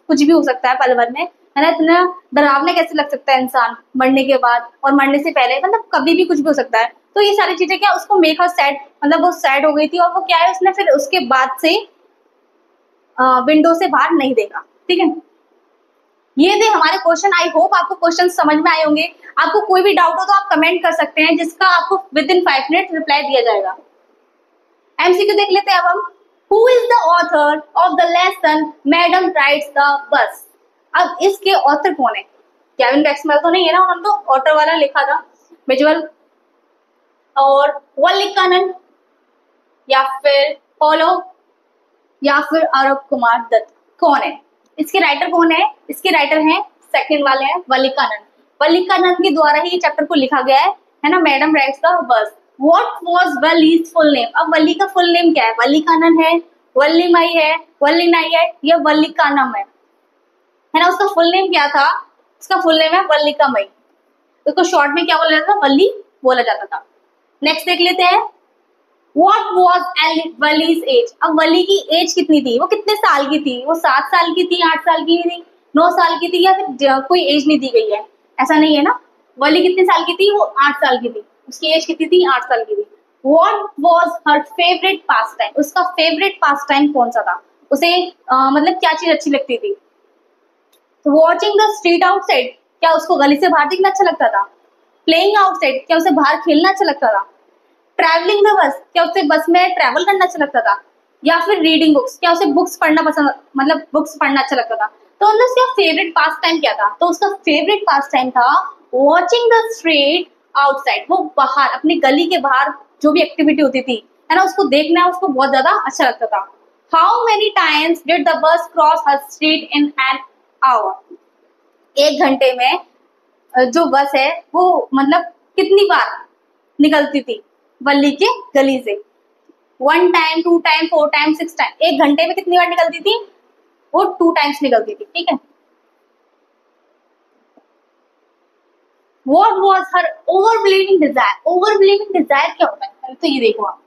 कुछ भी हो सकता है पल भर में, है ना, इतना डरावना कैसे लग सकता है इंसान मरने के बाद और मरने से पहले, मतलब कभी भी कुछ भी हो सकता है। तो ये सारी चीजें क्या उसको मेक हर सैड, मतलब वो सैड हो गई थी और वो क्या है उसने फिर उसके बाद से विंडो से बाहर नहीं देखा। ठीक है, ये थे हमारे क्वेश्चन। आई होप आपको क्वेश्चन समझ में आए होंगे। आपको कोई भी डाउट हो तो आप कमेंट कर सकते हैं जिसका आपको विद इन 5 मिनट रिप्लाई दिया जाएगा। एमसीक्यू देख लेते हैं अब हम। Who is the author of the lesson madam rides the बस। अब इसके ऑथर कौन है? केविन मैक्सवेल तो नहीं है ना, हम तो ऑथर वाला लिखा था विजुअल, और वल्लीकानन या फिर पॉलो या फिर आरोप कुमार दत्त, कौन है इसके राइटर? कौन है इसके राइटर? हैं सेकंड वाले हैं वल्लीकानन। वल्लीकानन के द्वारा ही ये चैप्टर को लिखा गया है ना, madam rides the bus. What was Valli's full name? अब वल्ली का फुल नेम क्या है? वल्लीकानन है, वल्लीमाई है, वल्लीनाई है या वल्लीकानम है ना। उसका फुल नेम क्या था? उसका फुल नेम है वल्लीकामई, उसको शॉर्ट में क्या बोला जाता था? वल्ली बोला जाता था। नेक्स्ट देख लेते हैं, What was वलीज एज? अब वली की एज कितनी थी? वो कितने साल की थी? वो 7 साल की थी, 8 साल की थी, 9 साल की थी, या फिर कोई एज नहीं दी गई है, ऐसा नहीं है ना। वली कितने साल की थी? वो 8 साल की थी, उसकी एज कितनी थी? 8 साल की थी। What was her favorite pastime? उसका फेवरेट पास टाइम कौन सा था? उसे मतलब क्या चीज अच्छी लगती थी? वॉचिंग द स्ट्रीट आउटसाइड, क्या उसको गली से बाहर देखना अच्छा लगता था? प्लेइंग आउटसाइड, क्या उसे बाहर खेलना अच्छा लगता था? ट्रैवलिंग द बस, क्या उसे बस में ट्रैवल करना अच्छा लगता था? या फिर रीडिंग बुक्स, क्या उसे बुक्स पढ़ना पसंद, मतलब बुक्स पढ़ना अच्छा लगता था? तो मतलब उसका फेवरेट पास टाइम क्या था? तो उसका फेवरेट पास टाइम था वॉचिंग द स्ट्रीट आउटसाइड। वो बाहर अपनी गली के बाहर जो भी एक्टिविटी होती थी, है ना, उसको देखना उसको बहुत ज्यादा अच्छा लगता था। How many times did the bus cross her street in an hour? 1 घंटे में जो बस है वो मतलब कितनी बार निकलती थी वल्ली के गली से? 1 टाइम, 2 टाइम, 4 टाइम, 6 टाइम। 1 घंटे में कितनी बार निकलती थी? वो 2 टाइम्स निकलती थी। ठीक है, What was her overwhelming desire? Overwhelming desire क्या होता है? पहले तो ये देखो आप,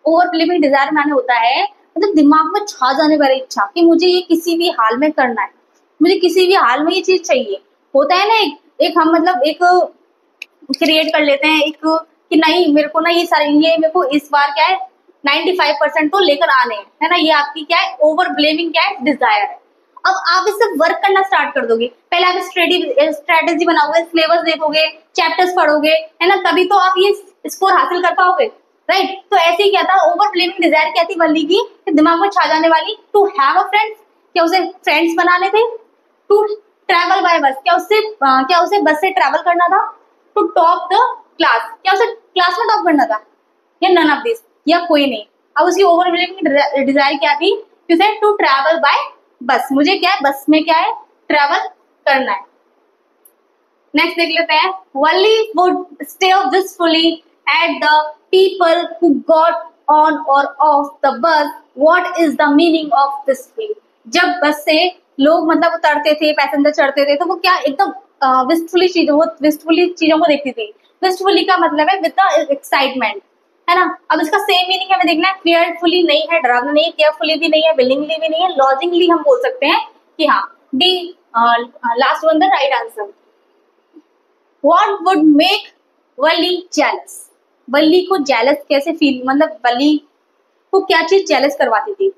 overwhelming desire माने होता है मतलब दिमाग में छा जाने वाली इच्छा कि मुझे ये किसी भी हाल में करना है, मुझे किसी भी हाल में ये चीज चाहिए। होता है ना एक हम मतलब एक क्रिएट कर लेते हैं एक कि नहीं मेरे को ना ये सारे ये मेरे को इस बार क्या है 95% तो लेकर आने हैं, है ना, ये आपकी क्या है ओवरब्लेमिंग क्या है डिजायर है। अब आप इससे वर्क करना स्टार्ट कर दोगे, पहले आप स्ट्रेटेजी बनाओगे, सिलेबस देखोगे, चैप्टर्स पढ़ोगे, है ना, तभी तो आप ये स्कोर हासिल कर पाओगे, राइट। तो ऐसे ही क्या था ओवरब्लेमिंग डिजायर क्या थी वल्ली की, दिमाग में छा जाने वाली, टू हैव अ फ्रेंड्स, क्या उसे फ्रेंड्स बनाने थे, टू ट्रैवल बाय बस, क्या उसे बस से ट्रैवल करना था, टू टॉप द क्लास, क्या उसे क्लास में टॉप करना था, या नन ऑफ दिस, या कोई नहीं। अब उसकी ओवरवेलमिंग डिजायर क्या थी, उसे टू ट्रैवल बाय बस, मुझे क्या है बस में क्या है ट्रैवल करना है। नेक्स्ट देख लेते हैं, Valli would stare wishfully at the people who got on और off the bus, what is the meaning of wishfully. जब बस से लोग मतलब उतरते थे, पैसेंजर चढ़ते थे, तो वो क्या एकदम विशफुली चीजों को देखती थी। विशफुली का मतलब है विद द एक्साइटमेंट, है ना। अब इसका सेम मीनिंग हमें देखना है, फेयरफुली नहीं है, डरावना नहीं है, केयरफुली भी नहीं है, विलिंगली भी नहीं है, लॉजिंगली हम बोल सकते हैं कि हाँ the last one the right answer. What would make Valli jealous, Valli को जेलस कैसे फील, मतलब वल्ली को क्या चीज जेलस करवाती थी।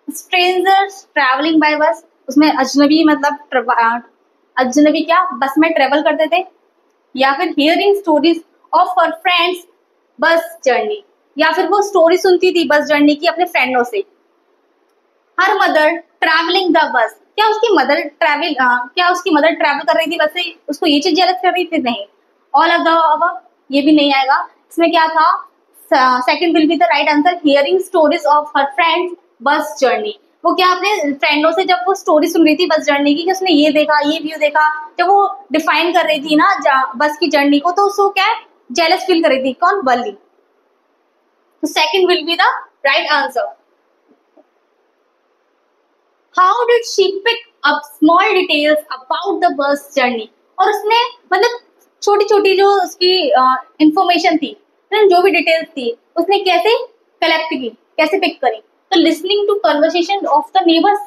स्ट्रेंजर्स ट्रैवलिंग बाय बस, उसमें अजनबी मतलब अजनबी क्या बस में ट्रेवल करते थे, या फिर hearing stories of her friends bus journey, या फिर वो स्टोरी सुनती थी बस जर्नी की अपने फ्रेंडों से। Her mother travelling the bus, क्या उसकी मदर ट्रैवल कर रही थी बस से, उसको ये चीज जेलस कर रही थी, नहीं। ऑल ऑफ द अबव, ये भी नहीं आएगा, इसमें क्या था second will be the right answer, hearing stories of her friends bus journey. वो क्या अपने फ्रेंडों से जब वो स्टोरी सुन रही थी बस जर्नी की कि उसने ये देखा, ये व्यू देखा, जब वो डिफाइन कर रही थी ना बस की जर्नी को, तो उसको क्या जेलस फील कर रही थी, कौन, वल्ली। तो second will be the right answer. How did she pick up small details about the bus journey, और उसने मतलब छोटी छोटी जो उसकी इंफॉर्मेशन थी, जो भी डिटेल्स थी, उसने कैसे कलेक्ट की, कैसे पिक करी। तो listening to conversation of the neighbours,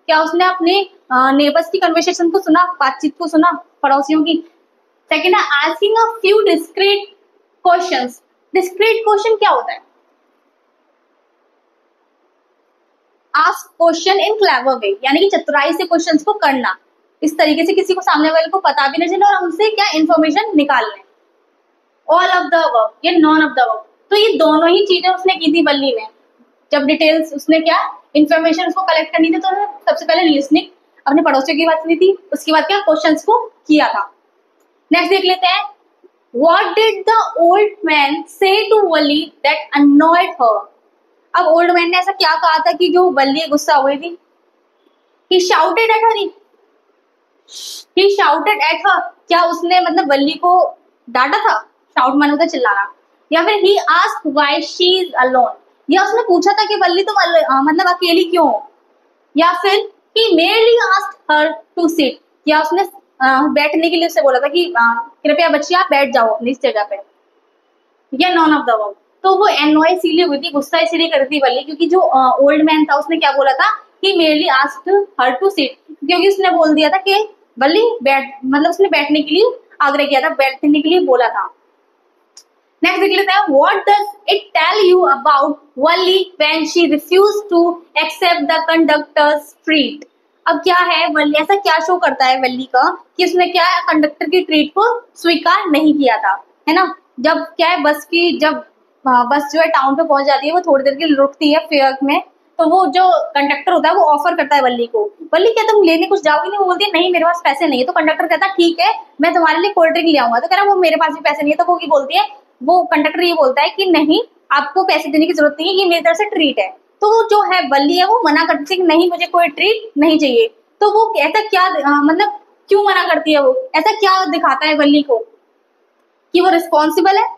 क्या उसने अपने नेबर्स की कन्वर्सेशन को सुना, बातचीत को सुना पड़ोसियों की। सेकेंड है asking a few discrete questions. Discrete question क्या होता है, ask question in clever way, यानी कि चतुराई से क्वेश्चंस को करना, इस तरीके से किसी को सामने वाले को पता भी नहीं चले और हमसे क्या इन्फॉर्मेशन निकाल लें। ऑल ऑफ द अबव या नॉन ऑफ द अबव, तो ये दोनों ही चीजें उसने की थी वल्ली ने। जब डिटेल्स उसने क्या इन्फॉर्मेशन उसको कलेक्ट करनी थी, तो सबसे पहले लिसनिंग अपने पड़ोसियों की बात सुनी थी, उसके बाद क्या क्वेश्चंस को किया था। नेक्स्ट देख लेते हैं, what did the old man से टू वल्ली दैट अनॉयड हर। अब ओल्ड मैन ने ऐसा क्या कहा था कि जो वल्ली गुस्सा हुई थी। He shouted at her, he shouted at her, क्या उसने मतलब वल्ली को डांटा था, शाउट माने होता चिल्लाना, या फिर he asked why she is alone, या उसने पूछा था कि वल्ली तुम मतलब अकेली क्यों हो, या फिर he merely asked her to sit, या उसने बैठने के लिए उससे बोला था कि कृपया बच्ची आप बैठ जाओ अपनी इस जगह पे, या नॉन ऑफ द अबव। तो वो एनॉय इसीलिए हुई थी, गुस्सा इसीलिए कर रही थी वल्ली, क्योंकि जो ओल्ड मैन था उसने क्या बोला था कि merely asked her to sit, क्योंकि उसने बोल दिया था कि वल्ली बैठ, मतलब उसने बैठने के लिए आग्रह किया था, बैठने के लिए बोला था। नेक्स्ट देख लेते हैं, what does it tell you about Valli when she refused to accept the conductor's treat. अब क्या है वल्ली, ऐसा क्या शो करता है वल्ली का कि उसने क्या कंडक्टर की ट्रीट को स्वीकार नहीं किया था, है ना। जब क्या है जब बस जो है टाउन पे पहुंच जाती है, वो थोड़ी देर के लिए रुकती है फेयर में, तो वो जो कंडक्टर होता है वो ऑफर करता है वल्ली को, वल्ली क्या तुम लेने कुछ जाओगी नहीं, वो बोलती है नहीं मेरे पास पैसे नहीं है। तो कंडक्टर कहता है ठीक है मैं तुम्हारे लिए कोल्ड ड्रिंक ले आऊंगा, तो कह रहा वो मेरे पास भी पैसे नहीं है। तो वो की बोलती है, वो कंडक्टर ये बोलता है कि नहीं आपको पैसे देने की जरूरत नहीं है, ये मेरी तरफ से ट्रीट है। तो वो जो है वल्ली है वो मना करती है कि नहीं मुझे कोई ट्रीट नहीं चाहिए। तो वो ऐसा क्या मतलब क्यों मना करती है, वो ऐसा क्या दिखाता है वल्ली को कि वो रिस्पॉन्सिबल है,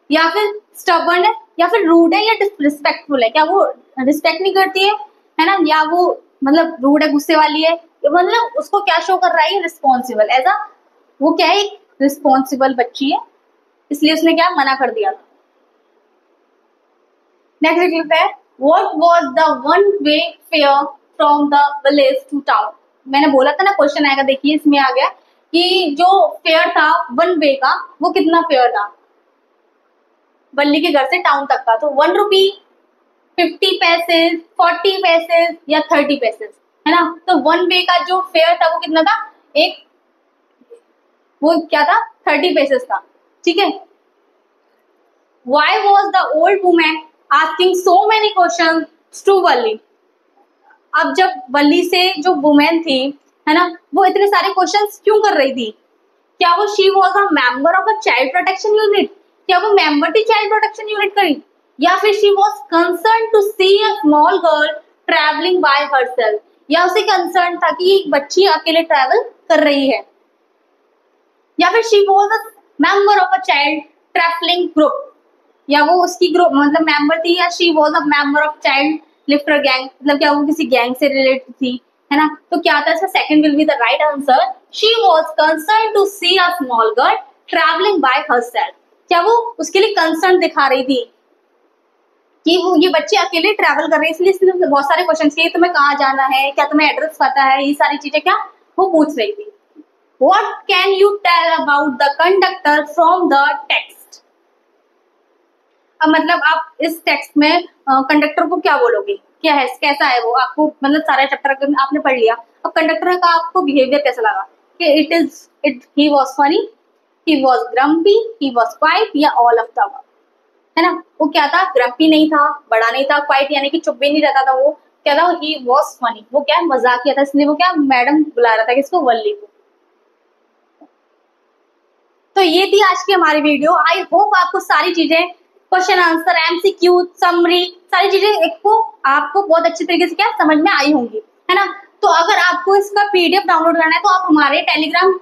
या फिर स्टबर्न है, या फिर रूड है, या डिसरिस्पेक्टफुल है। क्या वो रिस्पेक्ट नहीं करती है ना, या वो मतलब रूड है, गुस्से वाली है, मतलब उसको क्या शो कर रहा है रिस्पॉन्सिबल, ऐसा वो क्या है रिस्पॉन्सिबल बच्ची है, इसलिए उसने क्या मना कर दिया था। नेक्स्ट देख लेते हैं, what was the one way fare from the village to town. मैंने बोला था ना क्वेश्चन आएगा, देखिए इसमें आ गया कि जो फेयर था वन वे का वो कितना फेयर था बल्ली के घर से टाउन तक का, तो 1 रुपी, 50 पैसे, 40 पैसे या 30 पैसे, है ना। तो वन वे का जो फेयर था वो कितना था, एक वो क्या था 30 पैसे था, ठीक है। Why was the old woman asking so many questions to वल्ली। अब जब वल्ली से जो वुमेन थी, है ना, वो इतने सारे क्वेश्चंस क्यों कर रही थी? क्या वो she was a member of a child protection unit, क्या वो मेंबर थी चाइल्ड प्रोटेक्शन यूनिट करी, या फिर she was concern to see a small girl travelling by herself, या उसे कंसर्न था कि एक बच्ची अकेले ट्रैवल कर रही है, या फिर she was a member of a child travelling group, या वो उसकी ग्रुप मतलब मेंबर थी, या she was a member of child lifter gang, मतलब क्या वो किसी गैंग से रिलेटेड थी, है ना। तो क्या था इसका second will be the right answer, she was concern to see a small girl travelling by herself. क्या वो उसके लिए कंसर्न दिखा रही थी कि वो ये बच्चे अकेले ट्रैवल कर रहे हैं, इसलिए इसने बहुत सारे क्वेश्चन किए, तुम्हें कहाँ जाना है, क्या तुम्हें एड्रेस पता है, ये सारी चीजें क्या वो पूछ रही थी। What can you tell about the conductor from the text? अब मतलब आप इस टेक्स्ट में कंडक्टर को क्या बोलोगे, क्या है, कैसा है वो, आपको मतलब सारा चैप्टर आपने पढ़ लिया, अब कंडक्टर का आपको बिहेवियर कैसा लगा कि he was funny, he was grumpy, he was quite, या ऑल ऑफ द अबव, है ना। वो क्या था, ग्रम्पी नहीं था, बड़ा नहीं था, क्वाइट यानी कि चुप भी नहीं रहता था, वो क्या था, ही वॉज फनी, वो क्या मजाक किया था, इसलिए वो क्या मैडम बुला रहा था किसको, वल्ली को। तो ये थी आज की हमारी वीडियो। आई होप आपको सारी चीजें, क्वेश्चन आंसर, एमसीक्यू, समरी, सारी चीजें आपको बहुत अच्छी तरीके से क्या समझ में आई होंगी, है ना। तो अगर आपको इसका पीडीएफ डाउनलोड करना है तो आप हमारे टेलीग्राम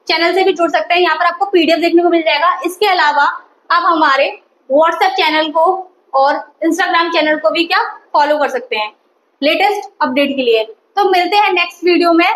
चैनल से भी जुड़ सकते हैं, यहाँ पर आपको पीडीएफ देखने को मिल जाएगा। इसके अलावा आप हमारे व्हाट्सएप चैनल को और इंस्टाग्राम चैनल को भी क्या फॉलो कर सकते हैं लेटेस्ट अपडेट के लिए। तो मिलते हैं नेक्स्ट वीडियो में।